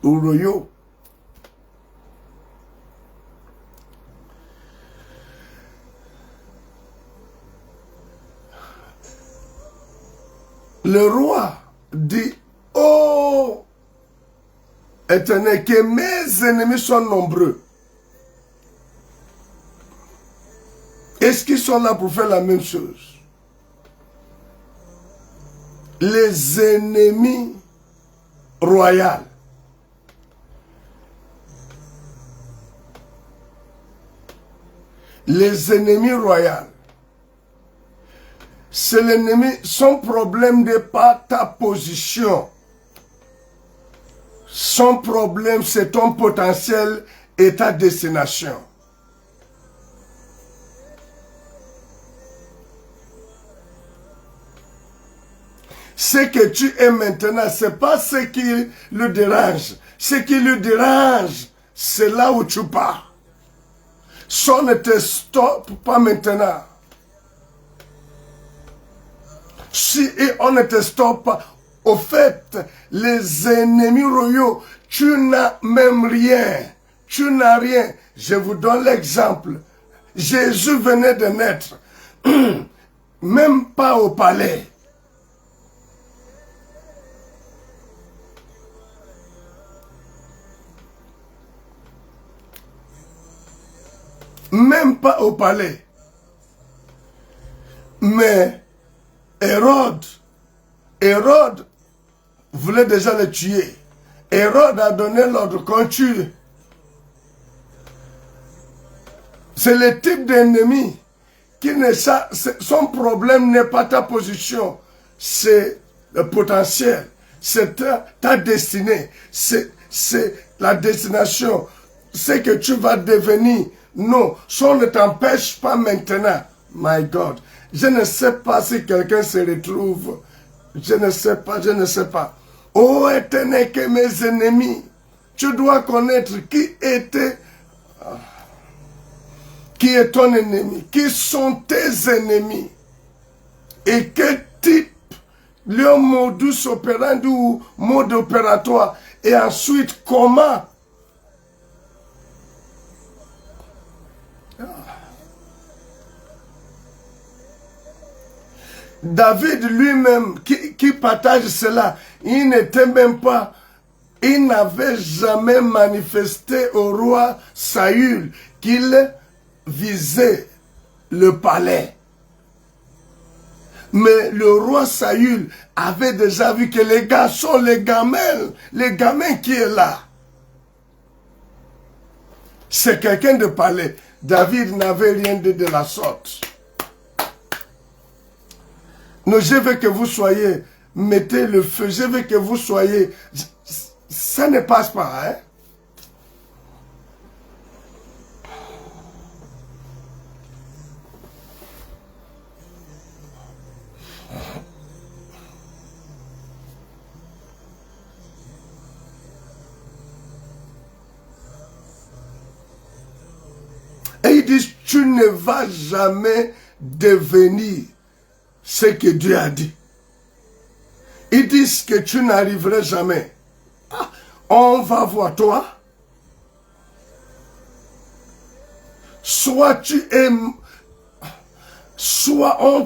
Ou royaux. Le roi dit, oh, Éternel, que mes ennemis sont nombreux. Est-ce qu'ils sont là pour faire la même chose? Les ennemis royaux. Les ennemis royaux. C'est l'ennemi, son problème n'est pas ta position. Son problème, c'est ton potentiel et ta destination. Ce que tu es maintenant, ce n'est pas ce qui le dérange. Ce qui le dérange, c'est là où tu pars. Si on ne te stoppe pas maintenant, si on ne te stoppe pas, au fait, les ennemis royaux, tu n'as même rien. Tu n'as rien. Je vous donne l'exemple. Jésus venait de naître. Même pas au palais. Même pas au palais. Mais Hérode voulait déjà le tuer. Hérode a donné l'ordre qu'on tue. C'est le type d'ennemi qui ne son problème n'est pas ta position, c'est le potentiel, c'est ta destinée, c'est la destination, c'est que tu vas devenir. Non, ça ne t'empêche pas maintenant. My God, je ne sais pas si quelqu'un se retrouve. Je ne sais pas. Oh, Éternel, que mes ennemis Tu dois connaître qui est ton ennemi, qui sont tes ennemis et quel type, le modus operandi ou mode opératoire, et ensuite comment. David lui-même qui partage cela, il n'était même pas, il n'avait jamais manifesté au roi Saül qu'il visait le palais. Mais le roi Saül avait déjà vu que les garçons, les gamins qui est là, c'est quelqu'un de palais. David n'avait rien dit de la sorte. Non, je veux que vous soyez, mettez le feu, je veux que vous soyez, ça ne passe pas, hein. Et ils disent, tu ne vas jamais devenir ce que Dieu a dit. Ils disent que tu n'arriveras jamais. Ah, on va voir toi. Soit tu es... Soit on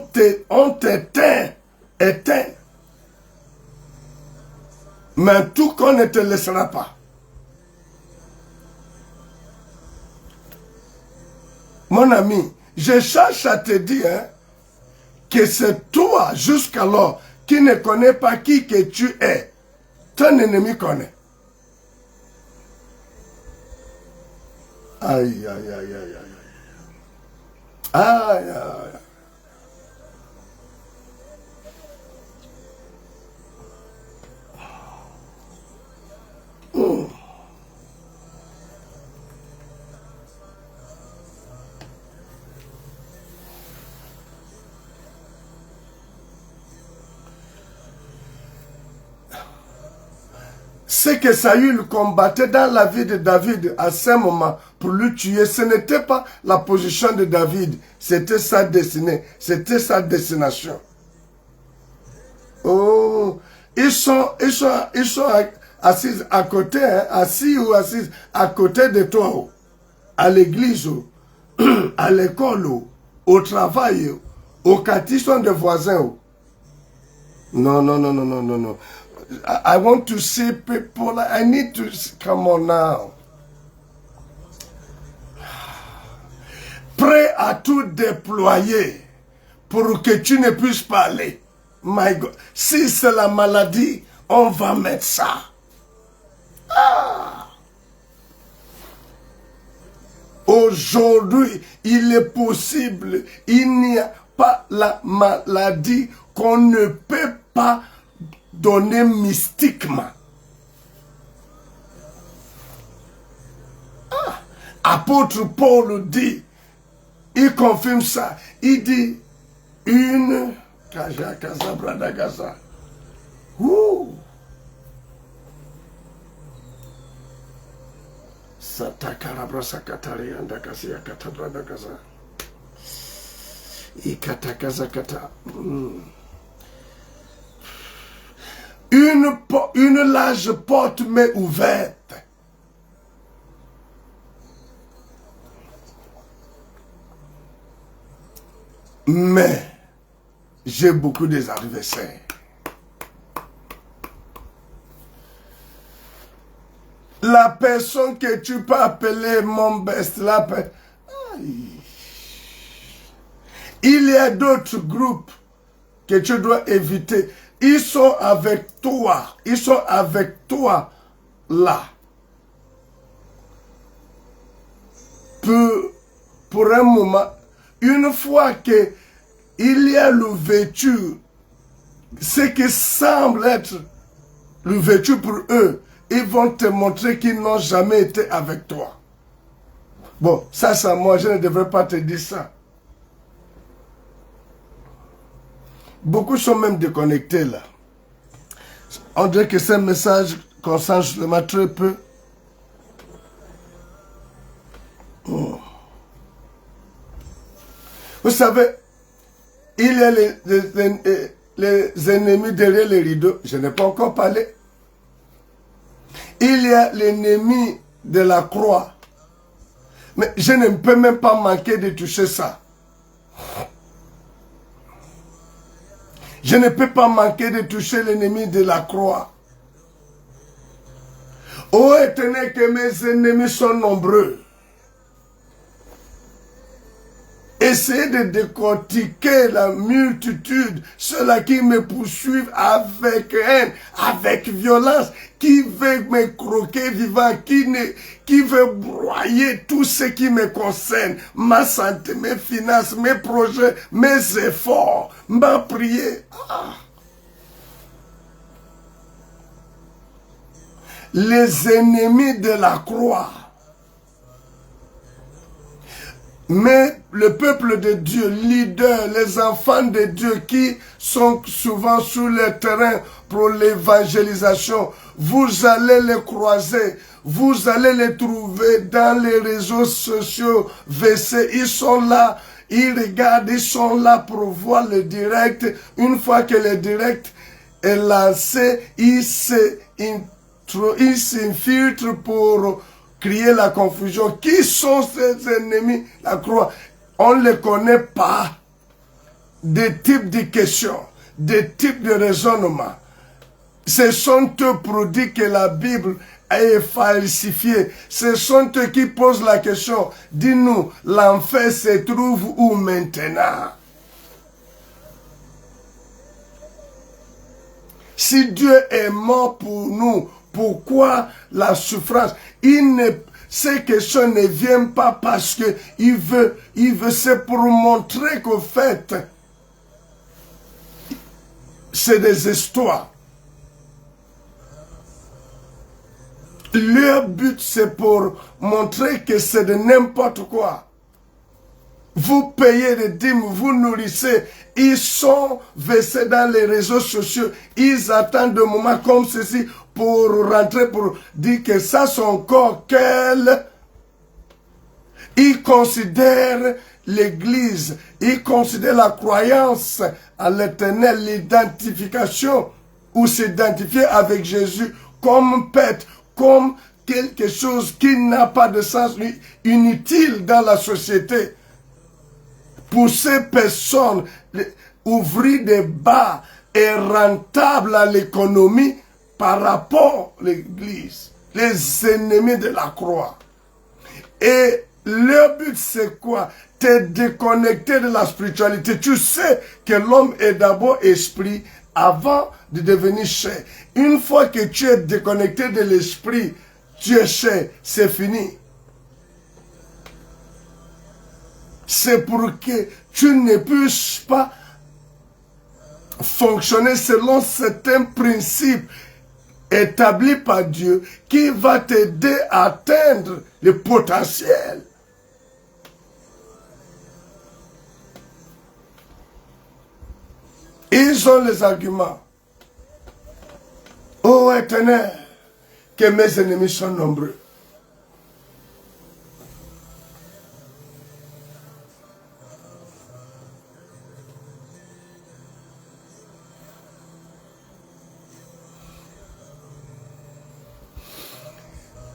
t'éteint. Mais tout qu'on ne te laissera pas. Mon ami, je cherche à te dire, hein, que c'est toi, jusqu'alors, qui ne connais pas qui que tu es. Ton ennemi connaît. Aïe, aïe, aïe, aïe, aïe. Aïe, aïe, aïe. Ce que Saül combattait dans la vie de David à ce moment pour le tuer, ce n'était pas la position de David, c'était sa destinée, c'était sa destination. Oh, ils sont assis à côté, hein, assis ou assis à côté de toi, oh, à l'église, oh, à l'école, oh, au travail, oh, au quartier de voisins. Oh. Non, non, non, non, non, non, non. I want to see people, I need to, come on now. Prêt à tout déployer pour que tu ne puisses parler. My God, si c'est la maladie, on va mettre ça. Ah. Aujourd'hui, il est possible, il n'y a pas la maladie qu'on ne peut pas donné mystiquement. Ah, apôtre Paul dit, il confirme ça, il dit, une, kaja, kaza, brada, kaza. Satakarabra, sakatari, andakasi, akata, brada, kaza. Ikata, kaza, kata. Une large porte m'est ouverte. Mais j'ai beaucoup d'adversaires. La personne que tu peux appeler mon best, il y a d'autres groupes que tu dois éviter. Ils sont avec toi. Ils sont avec toi là. Pour un moment, une fois que il y a l'ouverture, ce qui semble être l'ouverture pour eux, ils vont te montrer qu'ils n'ont jamais été avec toi. Bon, ça, moi, je ne devrais pas te dire ça. Beaucoup sont même déconnectés là. On dirait que c'est un message concerne seulement très peu Vous savez, il y a les ennemis derrière les rideaux. Je n'ai pas encore parlé. Il y a l'ennemi de la croix. Mais je ne peux même pas manquer de toucher ça. Je ne peux pas manquer de toucher l'ennemi de la croix. Ô Éternel, que mes ennemis sont nombreux. Essayez de décortiquer la multitude, ceux-là qui me poursuivent avec haine, avec violence, qui veut me croquer vivant, qui veut broyer tout ce qui me concerne, ma santé, mes finances, mes projets, mes efforts, ma prière. Les ennemis de la croix. Mais le peuple de Dieu, leaders, les enfants de Dieu qui sont souvent sur le terrain pour l'évangélisation, vous allez les croiser, vous allez les trouver dans les réseaux sociaux, VC, ils sont là, ils regardent, ils sont là pour voir le direct. Une fois que le direct est lancé, ils s'infiltrent pour crier la confusion. Qui sont ces ennemis? La croix. On ne les connaît pas. Des types de questions, des types de raisonnements. Ce sont eux produits que la Bible est falsifiée. Ce sont eux qui posent la question. Dis-nous, l'enfer se trouve où maintenant? Si Dieu est mort pour nous, pourquoi la souffrance? Ces questions ne viennent pas parce que il veut, c'est pour montrer qu'au fait, c'est des histoires. Leur but, c'est pour montrer que c'est de n'importe quoi. Vous payez des dîmes, vous nourrissez. Ils sont versés dans les réseaux sociaux. Ils attendent un moment comme ceci pour rentrer, pour dire que ça, son corps, ils considèrent l'Église, ils considèrent la croyance à l'Éternel, l'identification, ou s'identifier avec Jésus comme pète, comme quelque chose qui n'a pas de sens, inutile dans la société. Pour ces personnes, ouvrir des bars est rentable à l'économie par rapport à l'Église, les ennemis de la croix. Et leur but, c'est quoi? Te déconnecter de la spiritualité. Tu sais que l'homme est d'abord esprit avant de devenir chair. Une fois que tu es déconnecté de l'esprit, tu es chair, c'est fini. C'est pour que tu ne puisses pas fonctionner selon certains principes établis par Dieu qui va t'aider à atteindre le potentiel. Ils ont les arguments. Ô Éternel, que mes ennemis sont nombreux.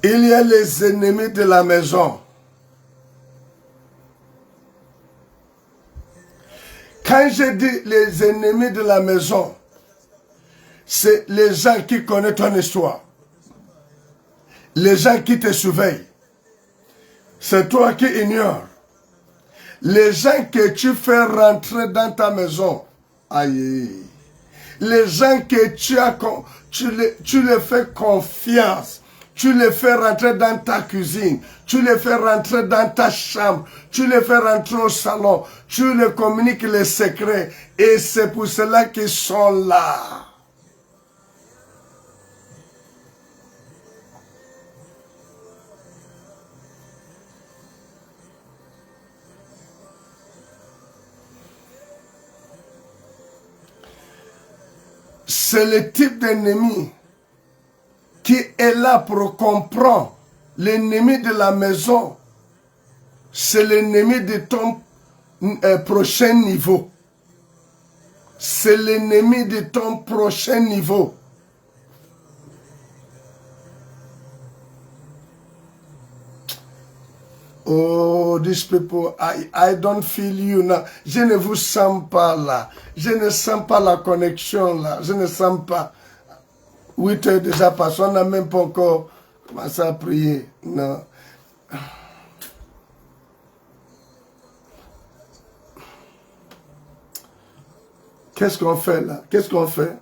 Il y a les ennemis de la maison. Quand je dis les ennemis de la maison, c'est les gens qui connaissent ton histoire. Les gens qui te surveillent. C'est toi qui ignores. Les gens que tu fais rentrer dans ta maison. Aïe. Les gens que tu les fais confiance. Tu les fais rentrer dans ta cuisine, tu les fais rentrer dans ta chambre, tu les fais rentrer au salon, tu les communiques les secrets. Et c'est pour cela qu'ils sont là. C'est le type d'ennemi qui est là pour comprendre l'ennemi de la maison c'est l'ennemi de ton prochain niveau. C'est l'ennemi de ton prochain niveau. Oh, these people, I don't feel you now. Je ne vous sens pas là. Je ne sens pas la connexion là. Je ne sens pas. 8 heures déjà passées, on n'a même pas encore commencé à prier. Non. Qu'est-ce qu'on fait là? Qu'est-ce qu'on fait?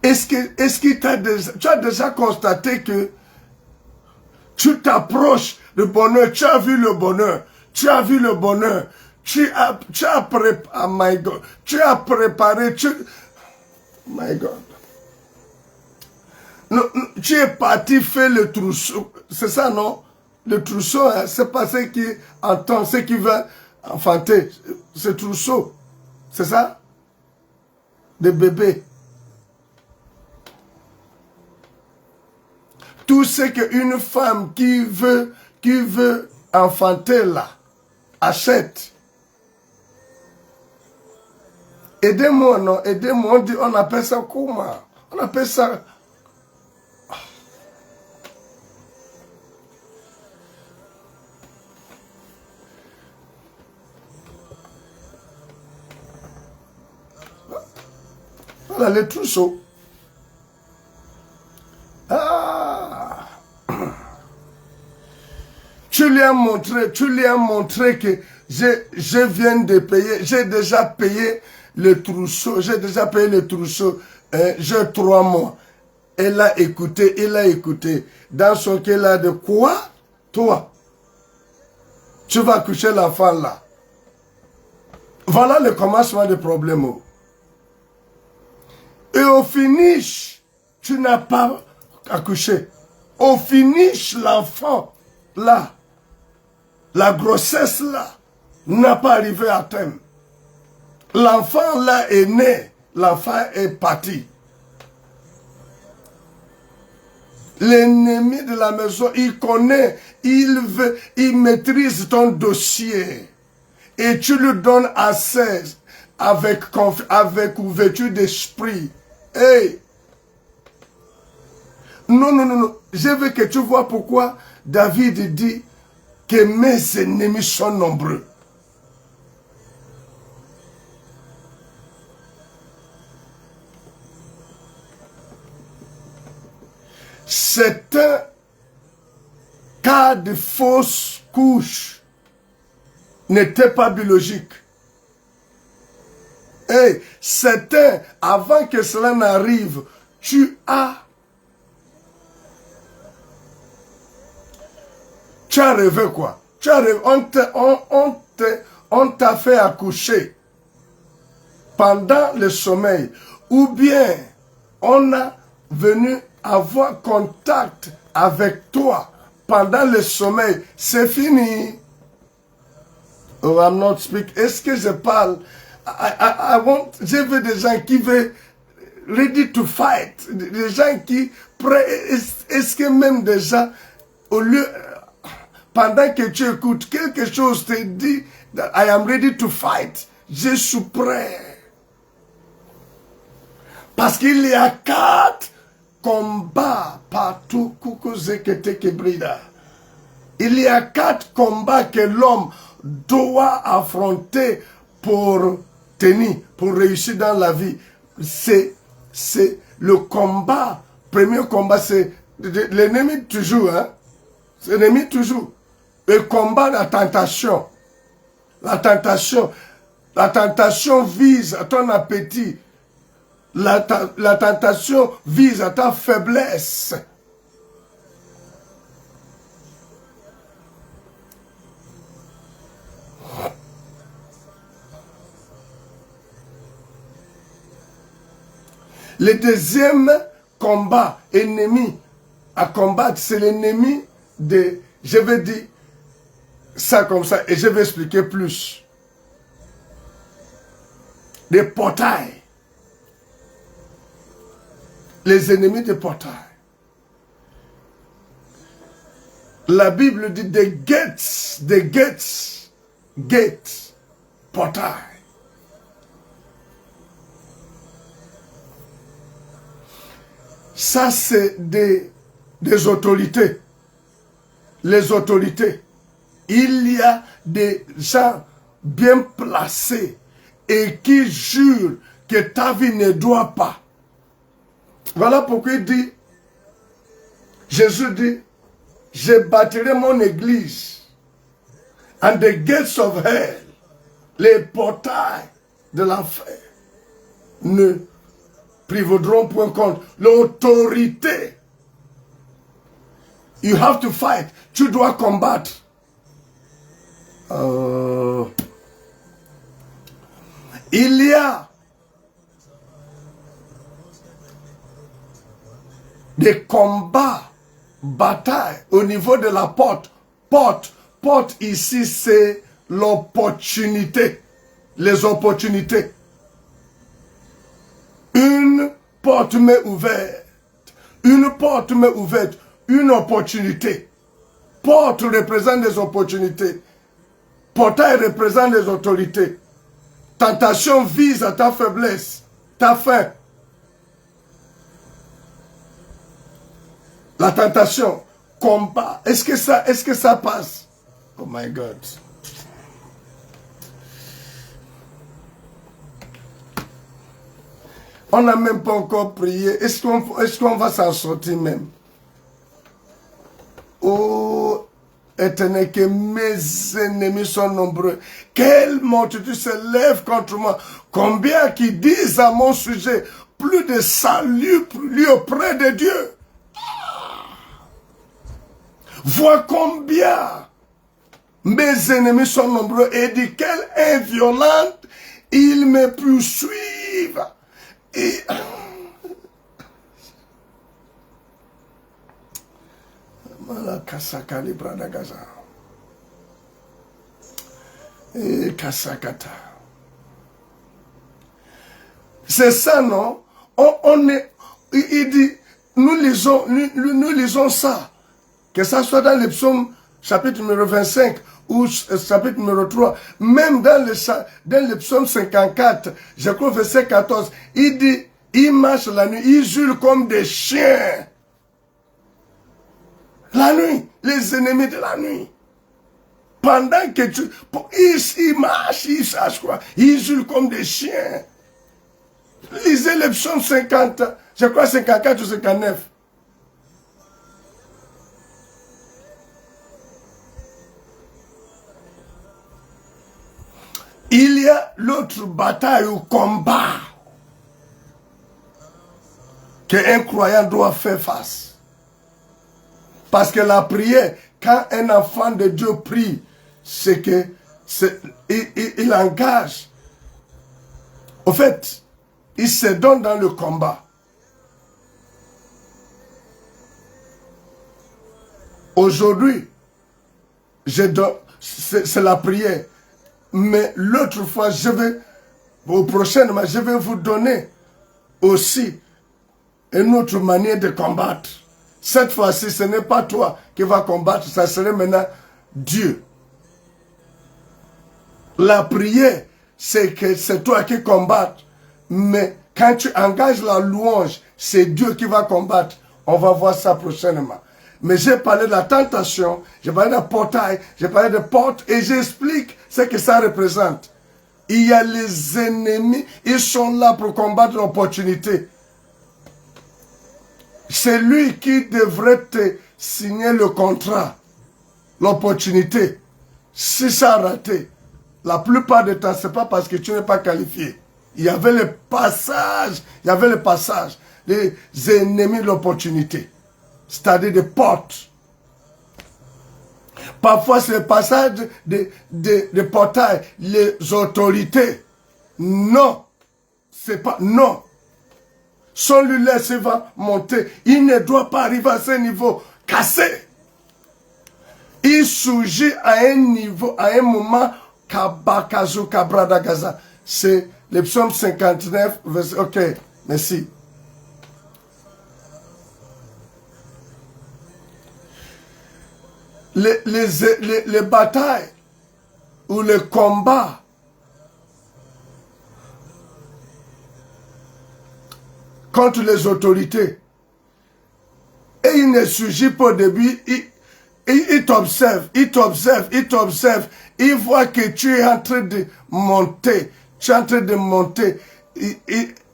Est-ce que tu as déjà constaté que tu t'approches du bonheur, tu as vu le bonheur, tu as vu le bonheur, tu as préparé, oh my God, tu as préparé, my God. Non, tu es parti faire le trousseau, c'est ça non? Le trousseau, hein, c'est pas ce qui entend, ce qui veut enfanter, ce trousseau, c'est ça? Des bébés. Tout ce qu'une femme qui veut enfanter là, achète. Aidez-moi, non? Aidez-moi, on appelle ça comment? On appelle ça... Voilà, les trousseaux. Ah! Tu lui as montré que je viens de payer, j'ai déjà payé le trousseau, j'ai 3 mois. Elle a écouté, il a écouté. Dans son cœur, là, de quoi? Toi, tu vas coucher l'enfant là. Voilà le commencement du problème. Et au finish, tu n'as pas accouché. Au finish, l'enfant, là, la grossesse, là, n'a pas arrivé à terme. L'enfant, là, est né. L'enfant est parti. L'ennemi de la maison, il connaît, il maîtrise ton dossier. Et tu lui donnes assez avec ouverture d'esprit. Hey! Non. Je veux que tu vois pourquoi David dit que mes ennemis sont nombreux. C'est un cas de fausse couche. N'était pas biologique. Hey, c'est avant que cela n'arrive, tu as rêvé quoi? Tu as rêvé, on t'a fait accoucher pendant le sommeil, ou bien on a venu avoir contact avec toi pendant le sommeil. C'est fini. Oh, I'm not speaking. Est-ce que je parle? Je veux des gens qui veulent ready to fight. Des gens qui est-ce que même déjà au lieu pendant que tu écoutes quelque chose te dit I am ready to fight. Je suis prêt. Parce qu'il y a 4 combats partout. Il y a 4 combats que l'homme doit affronter pour tenir, pour réussir dans la vie. C'est le combat. Premier combat, c'est l'ennemi toujours. Hein? C'est l'ennemi toujours. Le combat de la tentation. La tentation vise à ton appétit. La tentation vise à ta faiblesse. Le deuxième combat, ennemi à combattre, c'est l'ennemi de... Je vais dire ça comme ça et je vais expliquer plus. des portails. Les ennemis des portails. La Bible dit des gates, portails. Ça, c'est des autorités. Les autorités. Il y a des gens bien placés et qui jurent que ta vie ne doit pas. Voilà pourquoi il dit, Jésus dit, je bâtirai mon église and the gates of hell, les portails de l'enfer, ne prévaudront point contre l'autorité. You have to fight. Tu dois combattre. Il y a des combats, batailles au niveau de la porte. Porte ici, c'est l'opportunité. Les opportunités. Une porte m'est ouverte. Une porte m'est ouverte. Une opportunité. Porte représente des opportunités. Portail représente des autorités. Tentation vise à ta faiblesse, ta faim. La tentation, combat. Est-ce que ça passe? Oh my God. On n'a même pas encore prié. Est-ce qu'on va s'en sortir même? Oh, Éternel, que mes ennemis sont nombreux. Quelle multitude se lève contre moi. Combien qui disent à mon sujet, plus de salut pour lui auprès de Dieu. Vois combien mes ennemis sont nombreux et dit quelle inviolente, ils me poursuivent. Et c'est ça, non? Il dit, nous lisons ça. Que ça soit dans le psaume chapitre numéro 25 ou chapitre numéro 3, même dans le psaume 54, je crois verset 14, il dit, ils marchent la nuit, ils hurlent comme des chiens. La nuit, les ennemis de la nuit. Pendant que ils marchent, ils sachent quoi, ils hurlent comme des chiens. Lisez le psaume 50, je crois 54 ou 59. Il y l'autre bataille ou combat qu'un croyant doit faire face. Parce que la prière, quand un enfant de Dieu prie, c'est que il engage. Au fait, il se donne dans le combat. Aujourd'hui, c'est la prière. Mais l'autre fois, prochainement, je vais vous donner aussi une autre manière de combattre. Cette fois-ci, ce n'est pas toi qui vas combattre, ça serait maintenant Dieu. La prière, c'est que c'est toi qui combattes. Mais quand tu engages la louange, c'est Dieu qui va combattre. On va voir ça prochainement. Mais j'ai parlé de la tentation, j'ai parlé de portail, j'ai parlé de porte et j'explique ce que ça représente. Il y a les ennemis, ils sont là pour combattre l'opportunité. C'est lui qui devrait te signer le contrat, l'opportunité. Si ça a raté, la plupart du temps, ce n'est pas parce que tu n'es pas qualifié. Il y avait le passage, les ennemis de l'opportunité. C'est-à-dire des portes. Parfois, c'est le passage des portails, les autorités. Non. C'est pas, non. Sans lui laisser va monter. Il ne doit pas arriver à ce niveau cassé. Il surgit à un niveau, à un moment, Kabakazu Kabradagaza. C'est le psaume 59, verset... Ok, merci. Les batailles ou les combats contre les autorités, et il ne surgit pas au début, il t'observe, il t'observe, il t'observe, il voit que tu es en train de monter, tu es en train de monter, il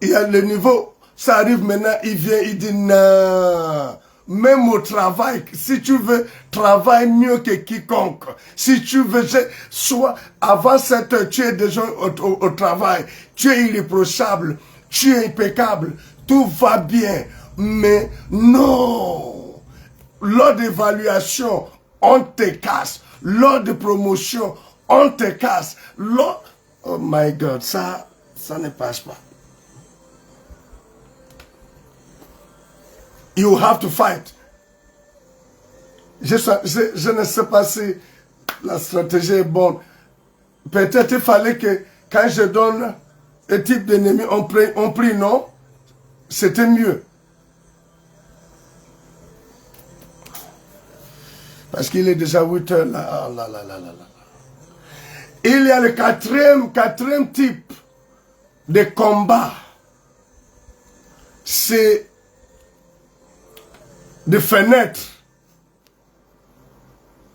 y a le niveau, ça arrive maintenant, il vient, il dit non. Même au travail, si tu veux, travaille mieux que quiconque. Si tu veux, soit avant 7 heures, tu es déjà au travail, tu es irréprochable, tu es impeccable, tout va bien. Mais non, lors d'évaluation, on te casse. Lors de promotion, on te casse. Lors... Oh my God, ça ne passe pas. You have to fight. Je ne sais pas si la stratégie est bonne. Peut-être il fallait que quand je donne un type d'ennemi, on prie non. C'était mieux. Parce qu'il est déjà 8 heures là. Oh là, là, là, là, là. Il y a le quatrième type de combat. C'est de fenêtres.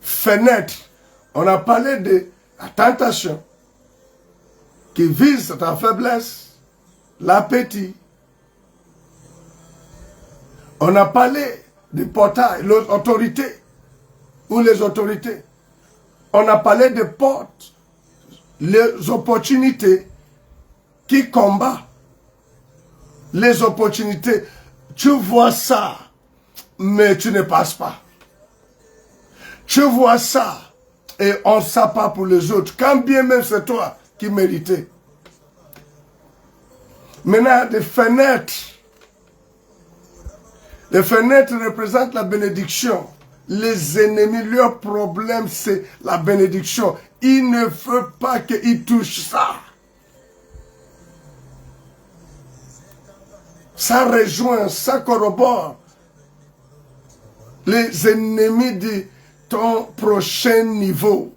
Fenêtres. On a parlé de la tentation qui vise ta faiblesse, l'appétit. On a parlé du portail, l'autorité ou les autorités. On a parlé des portes, les opportunités qui combattent. Les opportunités, tu vois ça, mais tu ne passes pas. Tu vois ça, et on ne sait pas pour les autres, quand bien même c'est toi qui méritais. Maintenant, des fenêtres. Les fenêtres représentent la bénédiction. Les ennemis, leur problème, c'est la bénédiction. Ils ne veulent pas qu'ils touchent ça. Ça rejoint, ça corrobore les ennemis de ton prochain niveau.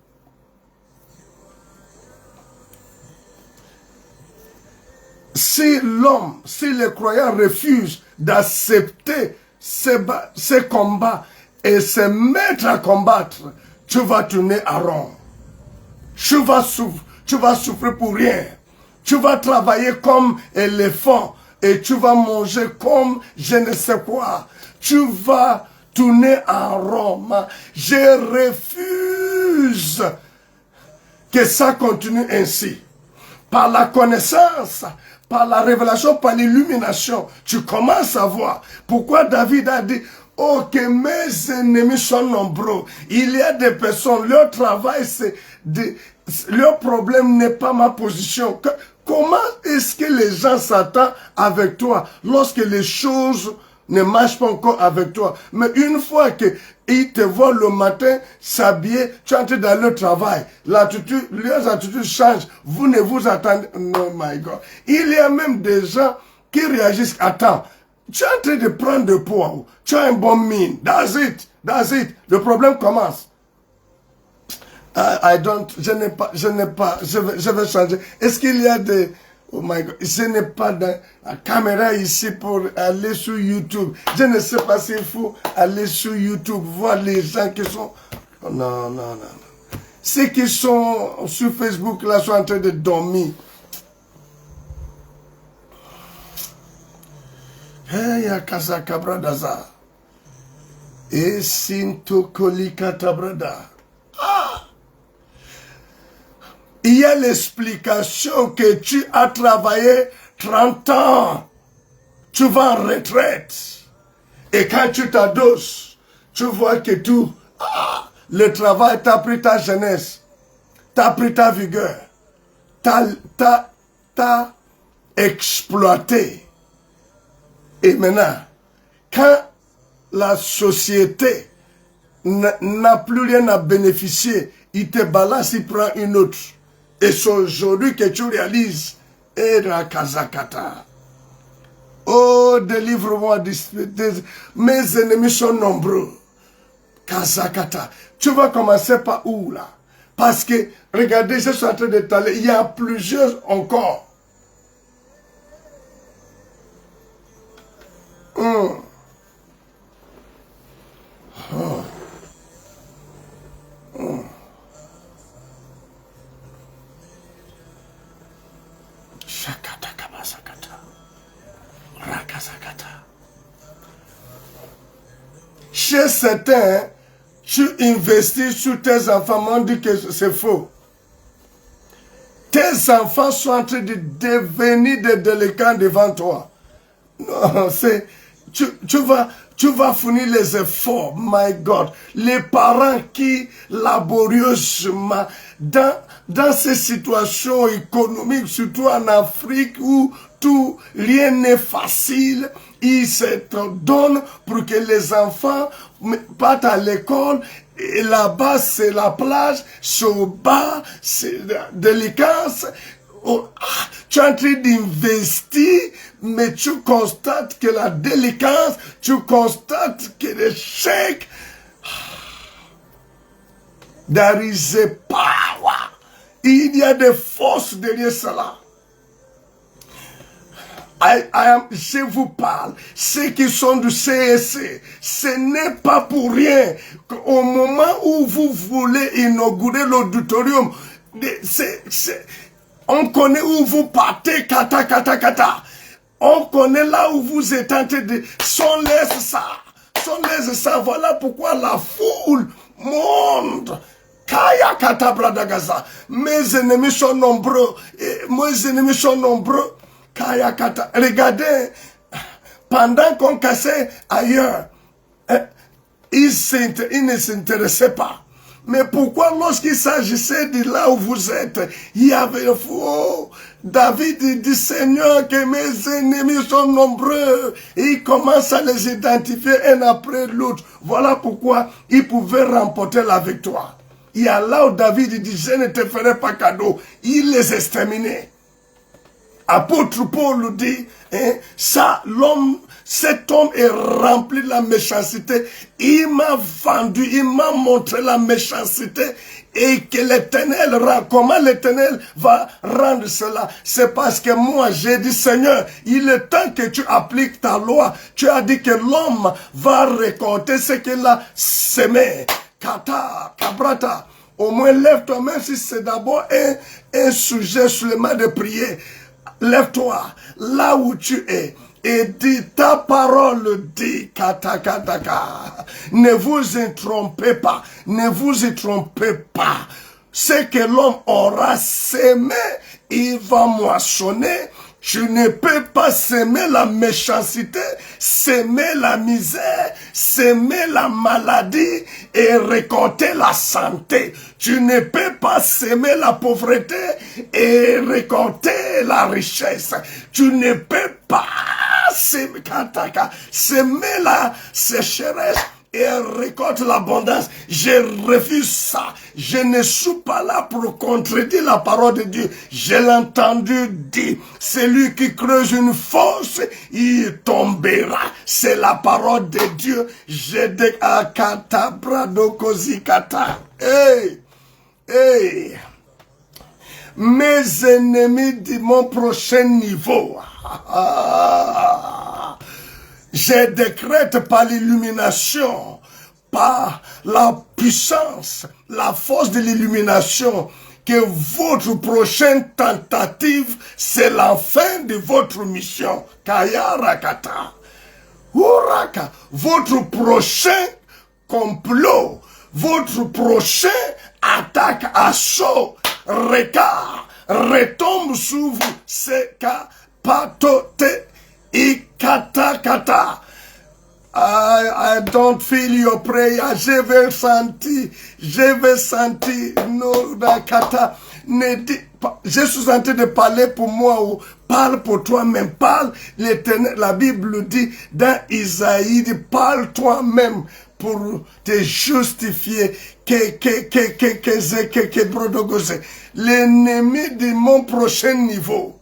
Si l'homme, si les croyants refusent d'accepter ces combats et se mettre à combattre, tu vas tourner à rond. Tu vas souffrir pour rien. Tu vas travailler comme éléphant et tu vas manger comme je ne sais quoi. Tu vas tourner en rond. Je refuse que ça continue ainsi. Par la connaissance, par la révélation, par l'illumination, tu commences à voir pourquoi David a dit: oh, que mes ennemis sont nombreux. Il y a des personnes, leur travail, leur problème n'est pas ma position. Comment est-ce que les gens s'attendent avec toi lorsque les choses ne marchent pas encore avec toi? Mais une fois qu'ils te voient le matin s'habiller, tu es en train d'aller au travail, leurs attitudes changent, vous ne vous attendez... Oh my God. Il y a même des gens qui réagissent: attends, tu es en train de prendre de poids, tu as un bon mine, that's it. Le problème commence. Je vais changer. Est-ce qu'il y a des... Oh my God, je n'ai pas de la caméra ici pour aller sur YouTube. Je ne sais pas s'il faut aller sur YouTube, voir les gens qui sont... Oh, non. Ceux qui sont sur Facebook, là, sont en train de dormir. Hey, Akasa Kabradaza. Et Sinto Kolika Tabrada. Il y a l'explication que tu as travaillé 30 ans. Tu vas en retraite. Et quand tu t'adosses, tu vois que tout, le travail t'a pris ta jeunesse, t'a pris ta vigueur, t'a exploité. Et maintenant, quand la société n'a plus rien à bénéficier, il te balance, il prend une autre. Et c'est aujourd'hui que tu réalises Et la Kazakata. Oh, délivre-moi, mes ennemis sont nombreux. Kazakata. Tu vas commencer par où là? Parce que, regardez, je suis en train de t'aller, il y a plusieurs encore. Oh. Oh. Shakata kabasakata. Rakasakata. Chez certains, tu investis sur tes enfants, on dit que c'est faux. Tes enfants sont en train de devenir des délinquants devant toi. Non, c'est... Tu vas fournir les efforts, my God. Les parents qui, laborieusement, dans ces situations économiques, surtout en Afrique où rien n'est facile, ils se donnent pour que les enfants partent à l'école. Et là-bas, c'est la plage, c'est au bas, c'est délicatesse. Oh, tu es en train d'investir, mais tu constates que la délicatesse, tu constates que l'échec, there is a power. Il y a des forces derrière cela. Je vous parle, ceux qui sont du CSC, ce n'est pas pour rien qu'au moment où vous voulez inaugurer l'auditorium, on connaît où vous partez, kata. On connaît là où vous êtes en train de... Son laisse ça. Voilà pourquoi la foule monte. Kaya kata bradagaza. Mes ennemis sont nombreux. Kaya kata. Regardez, pendant qu'on cassait ailleurs, ils ne s'intéressaient pas. Mais pourquoi lorsqu'il s'agissait de là où vous êtes, il y avait un fou. David dit, Seigneur, que mes ennemis sont nombreux. Et il commence à les identifier un après l'autre. Voilà pourquoi il pouvait remporter la victoire. Il y a là où David dit, je ne te ferai pas cadeau. Il les exterminait. Apôtre Paul dit, hein, cet homme est rempli de la méchanceté. Il m'a vendu, il m'a montré la méchanceté et que l'Éternel rend. Comment l'Éternel va rendre cela? C'est parce que moi j'ai dit, Seigneur, il est temps que tu appliques ta loi. Tu as dit que l'homme va récolter ce qu'il a semé. Kata, kabrata. Au moins lève-toi, même si c'est d'abord un sujet seulement de prier. Lève-toi là où tu es et dis ta parole, dit katakataka. Ne vous y trompez pas, ne vous y trompez pas. Ce que l'homme aura semé, il va moissonner. Tu ne peux pas s'aimer la méchanceté, s'aimer la misère, s'aimer la maladie et récolter la santé. Tu ne peux pas s'aimer la pauvreté et récolter la richesse. Tu ne peux pas s'aimer la sécheresse et récolte l'abondance. Je refuse ça. Je ne suis pas là pour contredire la parole de Dieu. Je l'ai entendu dire. Celui qui creuse une fosse, il tombera. C'est la parole de Dieu. Je dis à kata brado kozikata. Hey, hey. Mes ennemis de mon prochain niveau. Je décrète par l'illumination, par la puissance, la force de l'illumination, que votre prochaine tentative, c'est la fin de votre mission. Kaya rakata. Uraka. Votre prochain complot, votre prochain attaque, assaut, regard, retombe sur vous. C'est patote. Ikata. I don't feel your prayer. Je vais sentir. No, kata. Ne dis pas. Je suis en train de parler pour moi ou parle pour toi-même. Parle l'Éternel. La Bible dit dans Isaïe, parle toi-même pour te justifier. L'ennemi de mon prochain niveau.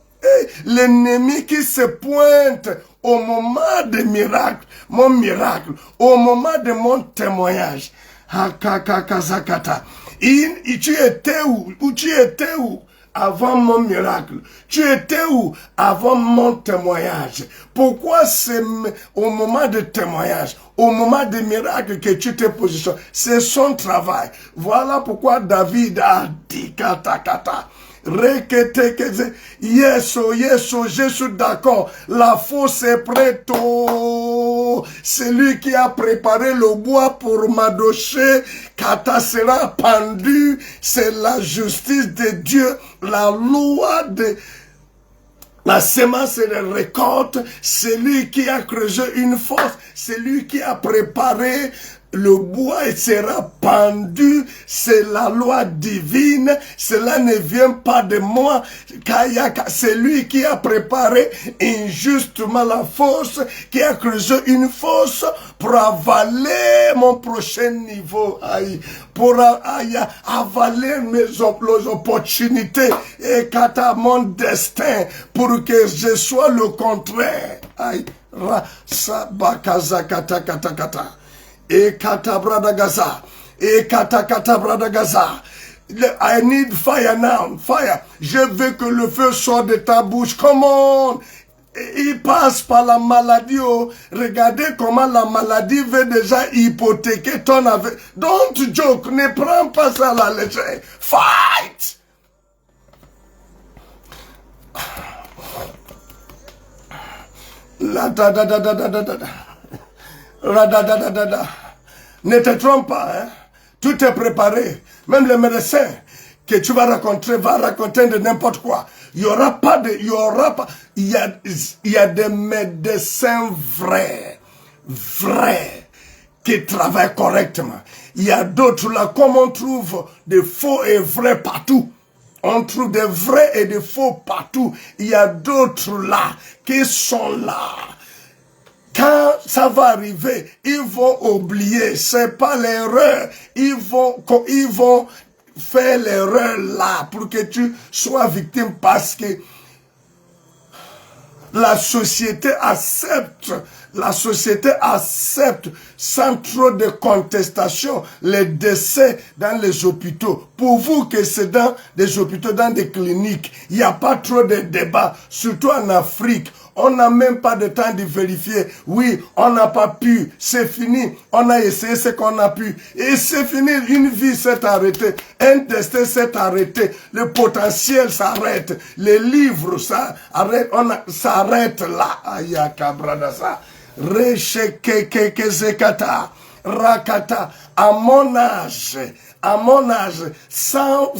L'ennemi qui se pointe au moment des miracles, mon miracle, au moment de mon témoignage. Tu étais où? Tu étais où avant mon miracle? Tu étais où avant mon témoignage? Pourquoi c'est au moment de témoignage, au moment des miracles que tu te positionnes? C'est son travail. Voilà pourquoi David a dit kata. Yes, je suis d'accord. La fosse est prête. C'est lui qui a préparé le bois pour Madoché. Kata sera pendu. C'est la justice de Dieu. La loi de la semence et la récolte. C'est lui qui a creusé une fosse. C'est lui qui a préparé le bois sera pendu, c'est la loi divine, cela ne vient pas de moi, c'est lui qui a préparé injustement la fosse, qui a creusé une fosse pour avaler mon prochain niveau, pour avaler mes opportunités et mon destin, pour que je sois le contraire. Et katabradagaza. Et katakatabradaga. I need fire now. Fire. Je veux que le feu sorte de ta bouche. Come on. Il passe par la maladie. Oh. Regardez comment la maladie veut déjà hypothéquer ton avenir. Don't joke. Ne prends pas ça à la légère. Fight. La da da da da da da da. Ne te trompe pas, hein? Tout est préparé. Même le médecin que tu vas rencontrer va raconter de n'importe quoi. Il y aura pas de, il y a des médecins vrais, qui travaillent correctement. Il y a d'autres là, comme on trouve des faux et vrais partout. On trouve des vrais et des faux partout. Il y a d'autres là qui sont là. Quand ça va arriver, ils vont oublier, c'est pas l'erreur. Ils vont faire l'erreur là pour que tu sois victime parce que la société accepte sans trop de contestation les décès dans les hôpitaux. Pour vous que c'est dans des hôpitaux, dans des cliniques, il n'y a pas trop de débats, surtout en Afrique. On n'a même pas de temps de vérifier. Oui, on n'a pas pu. C'est fini. On a essayé ce qu'on a pu. Et c'est fini. Une vie s'est arrêtée. Un destin s'est arrêté. Le potentiel s'arrête. Les livres s'arrêtent. S'arrête là. Ayakabradasa. Rechekekezekata. Rakata. À mon âge, sans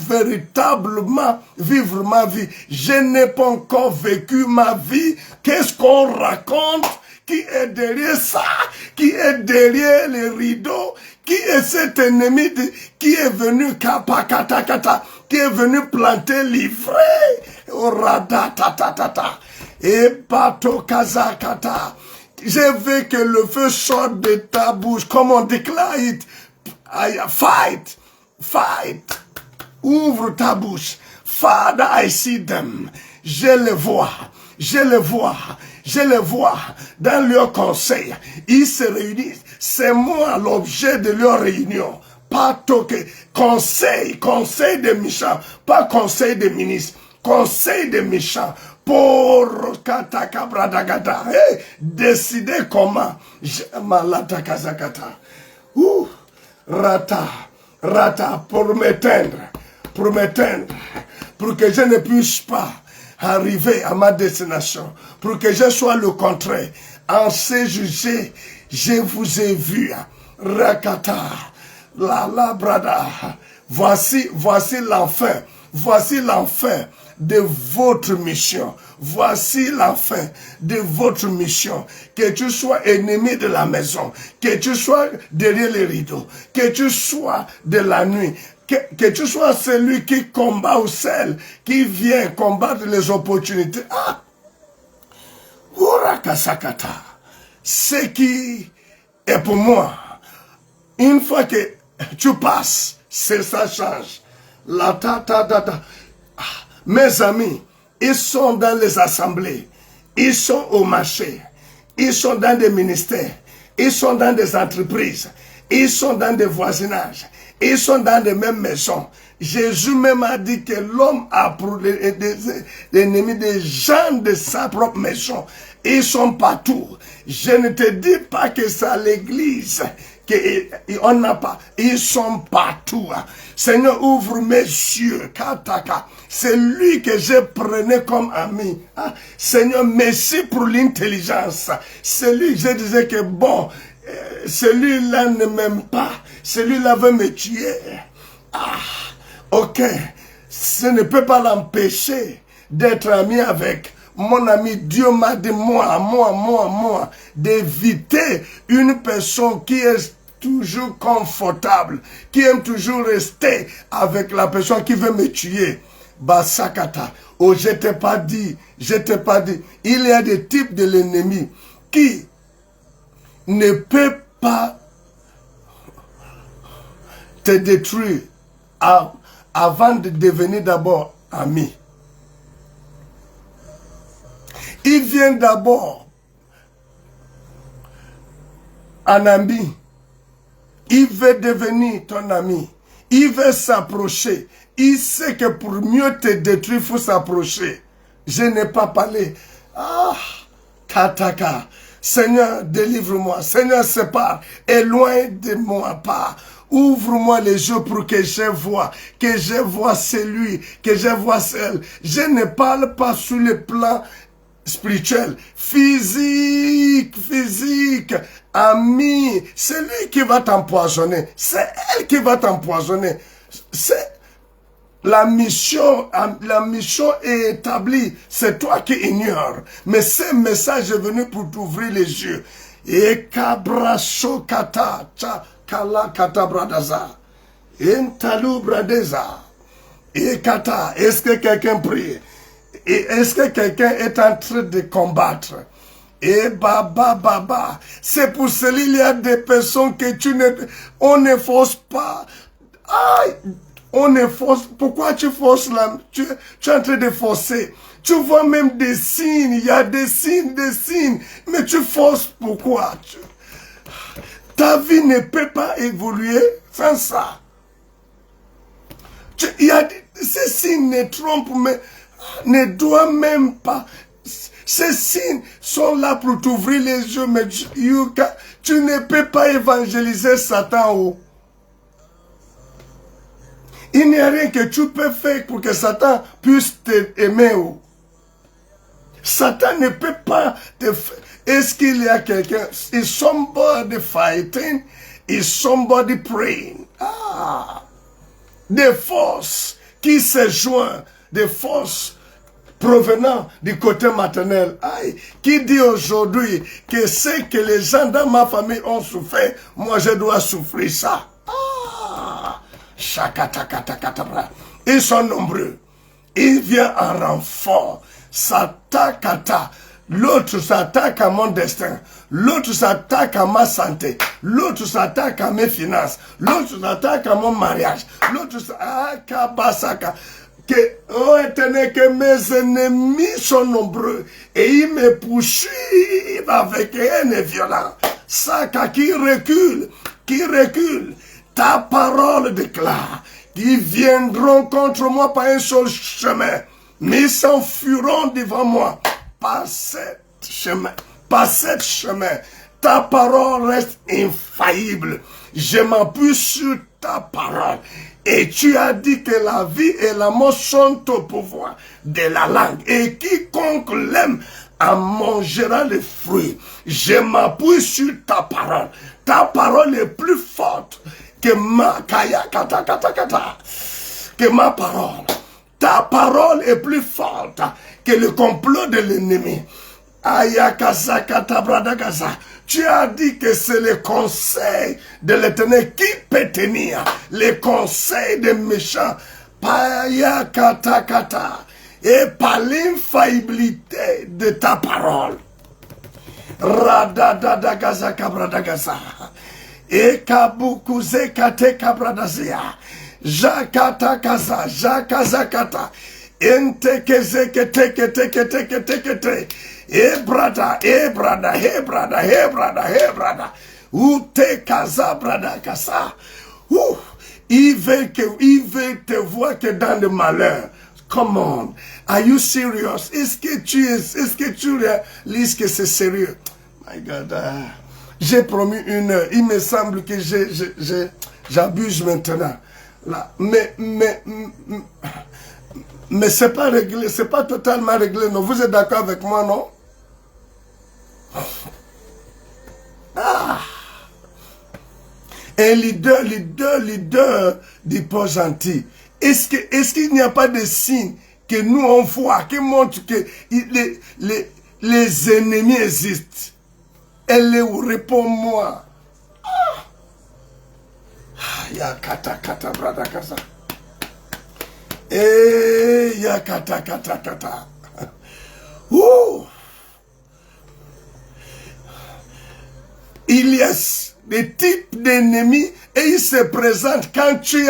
véritablement vivre ma vie, je n'ai pas encore vécu ma vie. Qu'est-ce qu'on raconte? Qui est derrière ça? Qui est derrière les rideaux? Qui est cet ennemi qui est venu qui est venu planter l'ivraie? Et bato kazakata. Je veux que le feu sorte de ta bouche, comme on déclare. Fight. Ouvre ta bouche. Father, I see them. Je les vois dans leur conseil. Ils se réunissent. C'est moi l'objet de leur réunion. Pas toqué. Conseil des méchants. Pas conseil des ministres. Conseil des méchants. Pour katakabradagada. Décider comment. Malata kazakata. Rata, pour m'éteindre, pour que je ne puisse pas arriver à ma destination, pour que je sois le contraire. En ces jugés, je vous ai vu, Rakata, la brada. Voici l'enfer de votre mission. Voici la fin de votre mission. Que tu sois ennemi de la maison, que tu sois derrière les rideaux, que tu sois de la nuit, que tu sois celui qui combat ou celle qui vient combattre les opportunités. Urakasakata. Ce qui est pour moi, une fois que tu passes, ça change. Mes amis, Ils sont dans les assemblées. Ils sont au marché. Ils sont dans des ministères. Ils sont dans des entreprises. Ils sont dans des voisinages. Ils sont dans les mêmes maisons. Jésus même a dit que l'homme a pour l'ennemi des gens de sa propre maison. Ils sont partout. Je ne te dis pas que c'est à l'église qu'on n'a pas. Ils sont partout. Seigneur, ouvre mes yeux. C'est lui que je prenais comme ami. Seigneur, merci pour l'intelligence. C'est lui que je disais que bon, celui-là ne m'aime pas. Celui-là veut me tuer. Ok. Ce ne peut pas l'empêcher d'être ami avec mon ami. Dieu m'a dit, moi, d'éviter une personne qui est toujours confortable, qui aime toujours rester avec la personne qui veut me tuer. Basakata. Oh, je t'ai pas dit. Il y a des types de l'ennemi qui ne peut pas te détruire avant de devenir d'abord ami. Il vient d'abord un ami. Il veut devenir ton ami. Il veut s'approcher. Il sait que pour mieux te détruire, il faut s'approcher. Je n'ai pas parlé. Kataka. Seigneur, délivre-moi. Seigneur, sépare. Éloigne de moi pas. Ouvre-moi les yeux pour que je vois celui, que je vois celle. Je ne parle pas sur le plan spirituel, physique, ami, c'est lui qui va t'empoisonner, c'est elle qui va t'empoisonner. C'est la mission est établie, c'est toi qui ignores. Mais ce message est venu pour t'ouvrir les yeux. Et kabraso kata, kala kata bradaza, entalu bradeza, et kata. Est-ce que quelqu'un prie? Et est-ce que quelqu'un est en train de combattre? Et baba. C'est pour cela qu'il y a des personnes que on ne force pas. On ne force. Pourquoi tu forces là? Tu es en train de forcer. Tu vois même des signes. Il y a des signes. Mais tu forces pourquoi? Ta vie ne peut pas évoluer sans ça. Ces signes ne trompent, mais ne doit même pas. Ces signes sont là pour t'ouvrir les yeux, mais tu ne peux pas évangéliser Satan. Il n'y a rien que tu peux faire pour que Satan puisse t'aimer. Satan ne peut pas te faire. Est-ce qu'il y a quelqu'un? Is somebody fighting? Is somebody praying? Des forces qui se joignent, des forces provenant du côté maternel. Qui dit aujourd'hui que ce que les gens dans ma famille ont souffert, moi je dois souffrir ça. Ils sont nombreux. Ils viennent en renfort. L'autre s'attaque à mon destin. L'autre s'attaque à ma santé. L'autre s'attaque à mes finances. L'autre s'attaque à mon mariage. L'autre s'attaque que mes ennemis sont nombreux et ils me poursuivent avec haine violente. Saka qui recule. Ta parole déclare qu'ils viendront contre moi par un seul chemin, mais ils s'enfuiront devant moi par cet chemin. Ta parole reste infaillible. Je m'appuie sur ta parole. Et tu as dit que la vie et la mort sont au pouvoir de la langue. Et quiconque l'aime en mangera les fruits. Je m'appuie sur ta parole. Ta parole est plus forte que ma parole. Ta parole est plus forte que le complot de l'ennemi. Tu as dit que c'est le conseil de l'Éternel qui peut tenir les conseils des méchants. Et par l'infaillibilité de ta parole. Et kabukuze kate kabradazia. Jakata kaza, jakazakata. Ente kezeke teke teke teke teke te. Brada, brada, brada, brada, brada. Ute kaza, brada, kasa. Il veut te voir que dans le malheur. Come on. Are you serious? Est-ce que tu réalises que c'est sérieux? My God. J'ai promis 1 heure. Il me semble que j'abuse maintenant. Là. Mais c'est pas réglé, c'est pas totalement réglé. Non, vous êtes d'accord avec moi, non? Un leader du port gentil. Est-ce qu'il n'y a pas de signe que nous on voit, qui montre que les ennemis existent? Elle répond moi. Ya kata kata brada kasa. Ya kata kata kata. Il y a des types d'ennemis et ils se présentent quand tu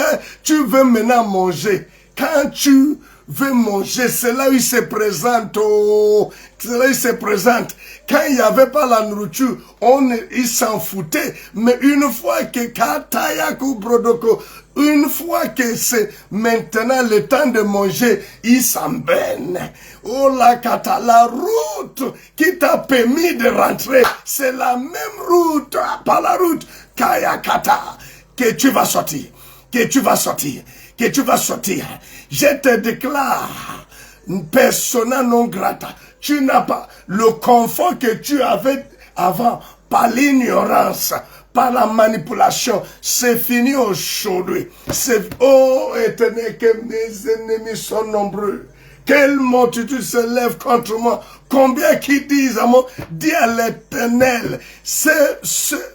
veux maintenant manger. Quand tu veux manger, c'est là où ils se présentent. C'est là où ils se présentent. Quand il n'y avait pas la nourriture, ils s'en foutaient. Mais une fois que Katayaku Brodoko, une fois que c'est maintenant le temps de manger, ils s'en baignent. Oh la kata, la route qui t'a permis de rentrer, c'est la même route, pas la route Kayakata, que tu vas sortir, que tu vas sortir, que tu vas sortir. Je te déclare, persona non grata, tu n'as pas le confort que tu avais avant, par l'ignorance, par la manipulation, c'est fini aujourd'hui. Oh éternel, que mes ennemis sont nombreux. Quelle multitude se lève contre moi. Combien qui disent à moi, dis à l'Éternel,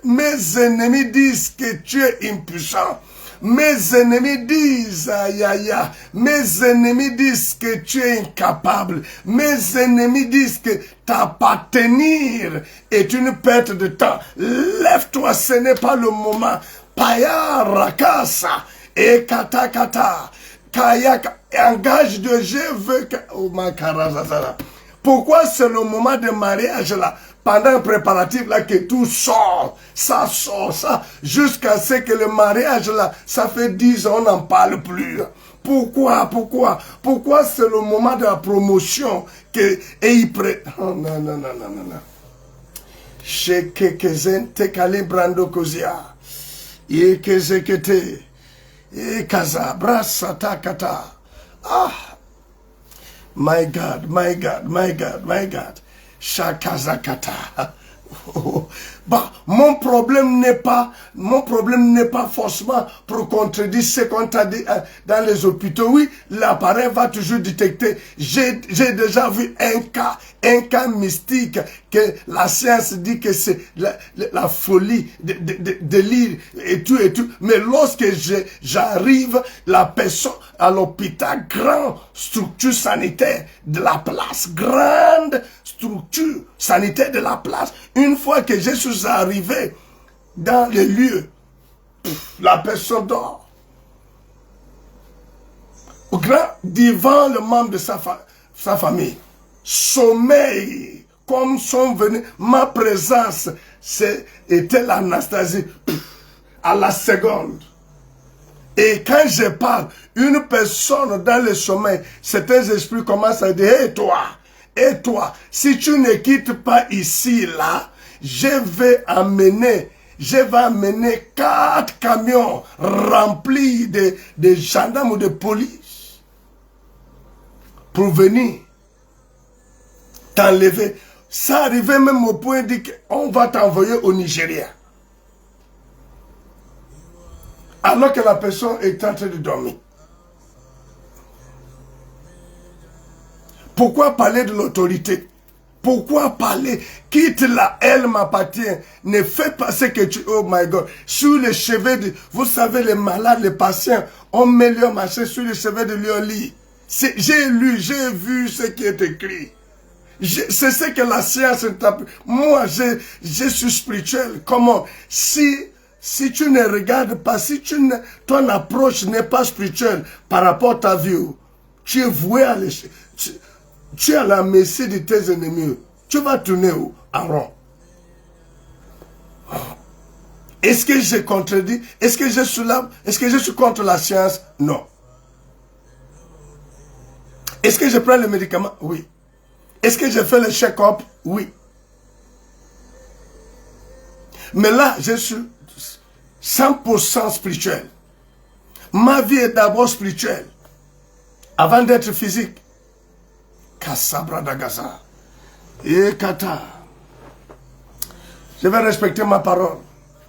mes ennemis disent que tu es impuissant. Mes ennemis disent, aïe aïe aïe, mes ennemis disent que tu es incapable. Mes ennemis disent que t'appartenir est une perte de temps. Lève-toi, ce n'est pas le moment. Paya rakasa et kata kata. Kayaka, engage de je veux que... Oh ma karazazara. Pourquoi c'est le moment de mariage là? Pendant un préparatif là que tout sort, ça, jusqu'à ce que le mariage là, ça fait 10 ans, on n'en parle plus. Pourquoi c'est le moment de la promotion que... Et il oh non. Chez Kekezen te calibrando kozia. Et kezekete. Et kaza, brasa takata. My God. Shakazakata. Bah, mon problème n'est pas forcément pour contredire ce qu'on t'a dit dans les hôpitaux. Oui, l'appareil va toujours détecter. J'ai déjà vu un cas mystique que la science dit que c'est la folie de lire et tout. Mais lorsque j'arrive, la personne à l'hôpital, grande structure sanitaire de la place, grande structure sanitaire de la place. Une fois que je suis arrivé dans les lieux, la personne dort. Devant le membre de sa famille. Sommeil, comme sont venus, ma présence, était l'anastasie à la seconde. Et quand je parle, une personne dans le sommeil, certains esprits commencent à dire, et toi, si tu ne quittes pas ici, là, je vais amener 4 camions remplis de gendarmes ou de police pour venir t'enlever. Ça arrivait même au point de dire qu'on va t'envoyer au Nigeria. Alors que la personne est en train de dormir. Pourquoi parler de l'autorité? Pourquoi parler? Quitte-la, elle m'appartient. Ne fais pas ce que tu... Oh my God. Sur les cheveux de... Vous savez, les malades, les patients, on met leur machin sur les cheveux de leur lit. J'ai lu, j'ai vu ce qui est écrit. C'est ce que la science... Moi, je suis spirituel. Comment? Si tu ne regardes pas, si ton approche n'est pas spirituelle par rapport à ta vie, Tu es voué à l'échec. Tu es à la merci de tes ennemis. Tu vas tourner où? En rond. Est-ce que j'ai contredit? Est-ce que je suis là? Est-ce que je suis contre la science? Non. Est-ce que je prends le médicament? Oui. Est-ce que je fais le check-up? Oui. Mais là, je suis 100% spirituel. Ma vie est d'abord spirituelle. Avant d'être physique. Kassabra Dagaza. Et Kata. Je vais respecter ma parole.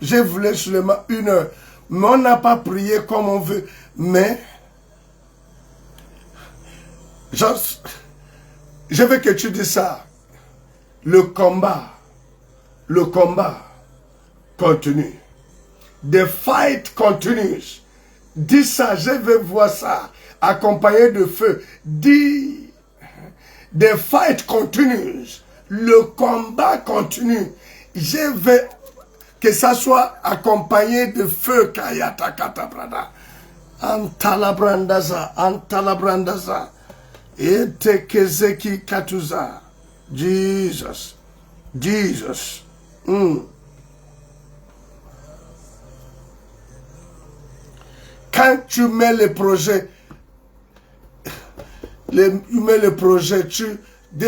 Je voulais seulement 1 heure. Mais on n'a pas prié comme on veut. Mais, je veux que tu dises ça. Le combat continue. The fight continues. Dis ça, je veux voir ça. Accompagné de feu. Dis, the fight continues. Le combat continue. Je veux que ça soit accompagné de feu. Kayata katabrada. Antalabrandaza. Antalabrandaza. Et kezeki katuza. Jesus. Jesus. Quand tu mets le projet, dès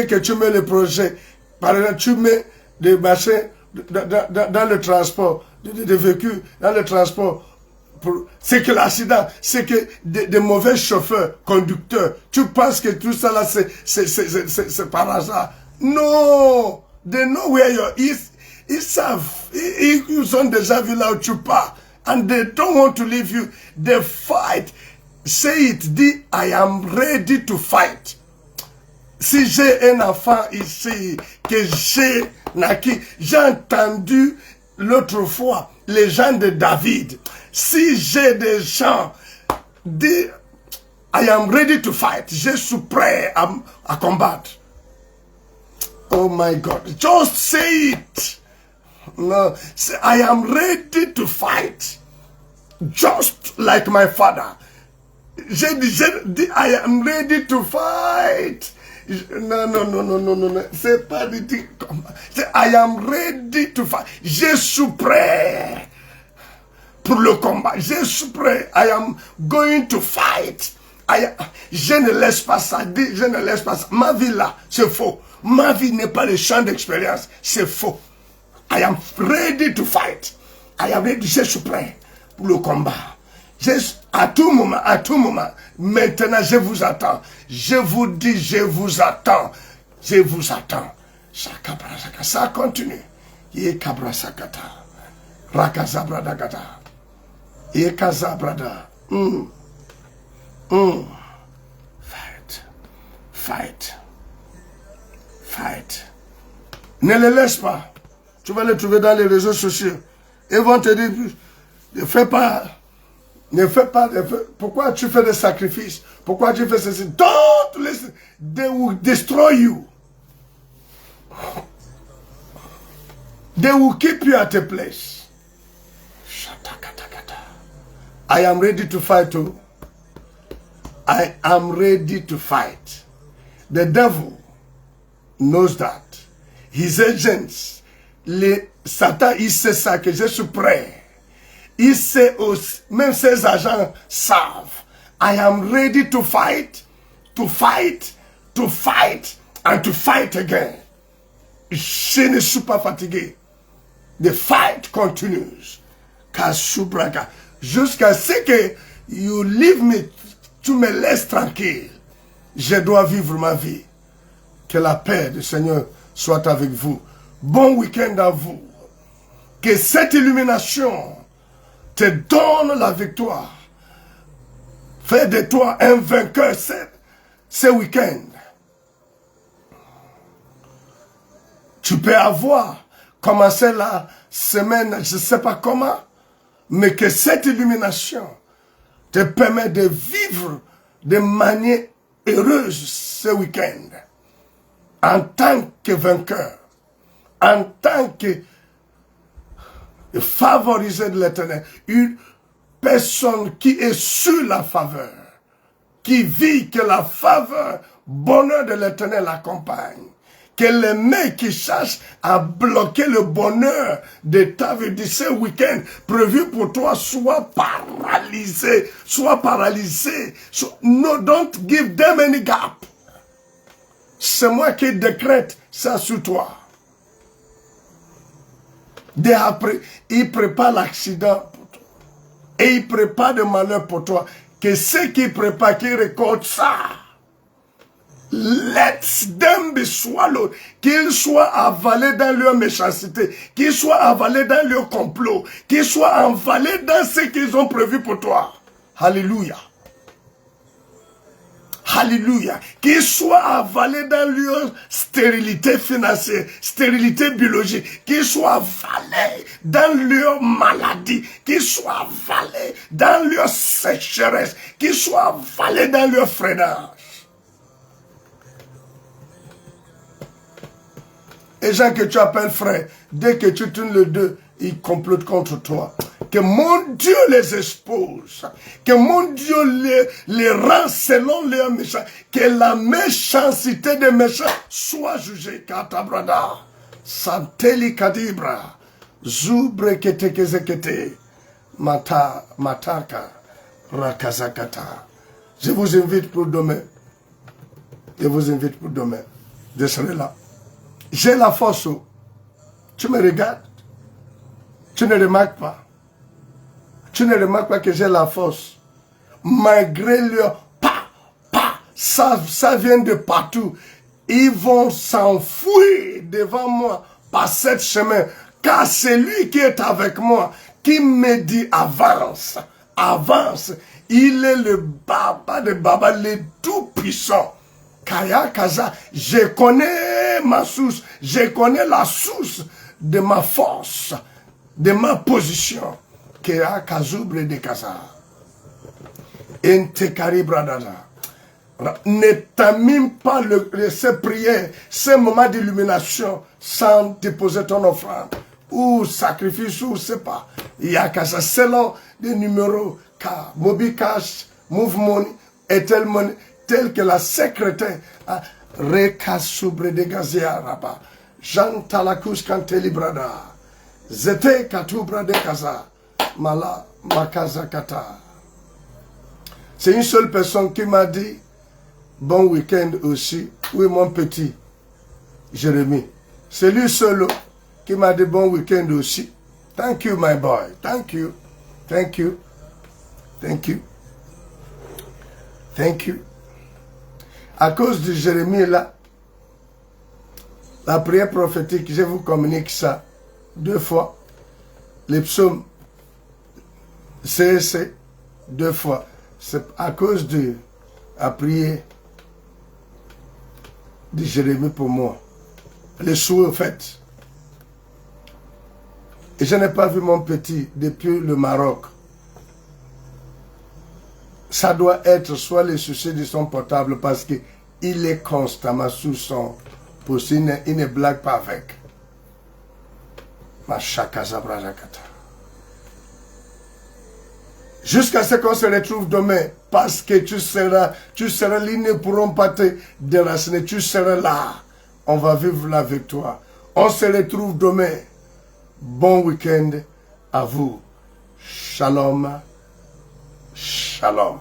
que tu mets le projet, par exemple, tu mets des machins dans le transport, des véhicules, dans le transport, c'est que l'accident, c'est que des mauvais chauffeurs, conducteurs, tu penses que tout ça là, c'est par hasard. Non! They know where you're, ils savent, ils ont déjà vu là où tu pars. And they don't want to leave you. They fight. Say it, dis, I am ready to fight. Si j'ai un enfant ici, que j'ai naquis, j'ai entendu l'autre fois, les gens de David. Si j'ai des gens, dis, I am ready to fight. Je suis prêt à combattre. Oh my God. Just say it. No, say, I am ready to fight. Just like my father. J'ai dit, I am ready to fight. Non. C'est pas du tout comme ça. I am ready to fight. Je suis prêt pour le combat. Je suis prêt. I am going to fight. Je ne laisse pas ça. Je ne laisse pas ça. Ma vie là, c'est faux. Ma vie n'est pas le champ d'expérience. C'est faux. I am ready to fight. I am ready. Je suis prêt pour le combat. À tout moment, maintenant je vous attends. Je vous dis, je vous attends. Je vous attends. Ça continue. Yekabrasakata. Rakazabradagata. Yekazabrada. Fight. Ne les laisse pas. Tu vas les trouver dans les réseaux sociaux. Ils vont te dire, ne fais pas. Pourquoi tu fais des sacrifices? Pourquoi tu fais ceci? Don't listen. They will destroy you. They will keep you at a place. I am ready to fight too. I am ready to fight. The devil knows that. His agents, Satan, il sait ça, que je suis prêt. Il sait aussi, même ses agents savent. I am ready to fight, and to fight again. Je ne suis pas fatigué. The fight continues. Jusqu'à ce que you leave me, tu me laisses tranquille. Je dois vivre ma vie. Que la paix du Seigneur soit avec vous. Bon week-end à vous. Que cette illumination te donne la victoire. Fais de toi un vainqueur ce week-end. Tu peux avoir commencé la semaine, je ne sais pas comment, mais que cette illumination te permet de vivre de manière heureuse ce week-end. En tant que vainqueur, en tant que favorisé de l'Éternel, une personne qui est sur la faveur, qui vit, que la faveur, bonheur de l'Éternel l'accompagne. Que les mains qui cherchent à bloquer le bonheur de ta vie de ce week-end prévu pour toi soient paralysées. No, don't give them any gap. C'est moi qui décrète ça sur toi. Il prépare l'accident pour toi. Et il prépare le malheur pour toi. Que ceux qui préparent, qui récoltent ça, let them be swallowed. Qu'ils soient avalés dans leur méchanceté, qu'ils soient avalés dans leur complot, qu'ils soient avalés dans ce qu'ils ont prévu pour toi. Alléluia. Alléluia. Qu'ils soient avalés dans leur stérilité financière, stérilité biologique, qu'ils soient avalés dans leur maladie, qu'ils soient avalés dans leur sécheresse, qu'ils soient avalés dans leur freinage. Et gens que tu appelles frère, dès que tu tournes le dos, ils complotent contre toi. Que mon Dieu les expose. Que mon Dieu les rend selon leurs méchants. Que la méchanceté des méchants soit jugée. Katabrada. Santeli kadibra. Zubre ketekezekete. Mataka. Rakazakata. Je vous invite pour demain. Je vous invite pour demain. Je serai là. J'ai la force. Tu me regardes. Tu ne remarques pas. Tu ne remarques pas que j'ai la force. Malgré leur ça vient de partout. Ils vont s'enfuir devant moi par cette chemin. Car c'est lui qui est avec moi, qui me dit avance, avance. Il est le Baba de Baba, le tout-puissant. Kaya Kaza, je connais ma source, je connais la source de ma force, de ma position. Kaya Kazubre de Kaza. Intekari Bradada. Ne termine pas ces prières, ces moments d'illumination sans déposer ton offrande ou sacrifice ou je sais pas. Il y a Kaza selon des numéros car Mobi Cash, Move Money, Etel Money, tel que la secrétaire a Rekasubre de Gazia Raba, Jean Talakus Kanteli Brada, Zete Katubra de Kaza, Mala Makaza Kata. C'est une seule personne qui m'a dit bon week-end aussi. Oui, mon petit Jérémie. C'est lui seul qui m'a dit bon week-end aussi. Thank you, my boy. Thank you. Thank you. Thank you. Thank you. À cause de Jérémie là, la prière prophétique, je vous communique ça 2 fois. Les psaumes, c'est 2 fois. C'est à cause de la prière de Jérémie pour moi. Les souhaits faits. Et je n'ai pas vu mon petit depuis le Maroc. Ça doit être soit les soucis de son portable parce qu'il est constamment sous son pouce. Il ne blague pas avec. Jusqu'à ce qu'on se retrouve demain, parce que tu seras, ils ne pourront pas te déraciner, tu seras là. On va vivre là avec toi. On se retrouve demain. Bon week-end à vous. Shalom. Shalom.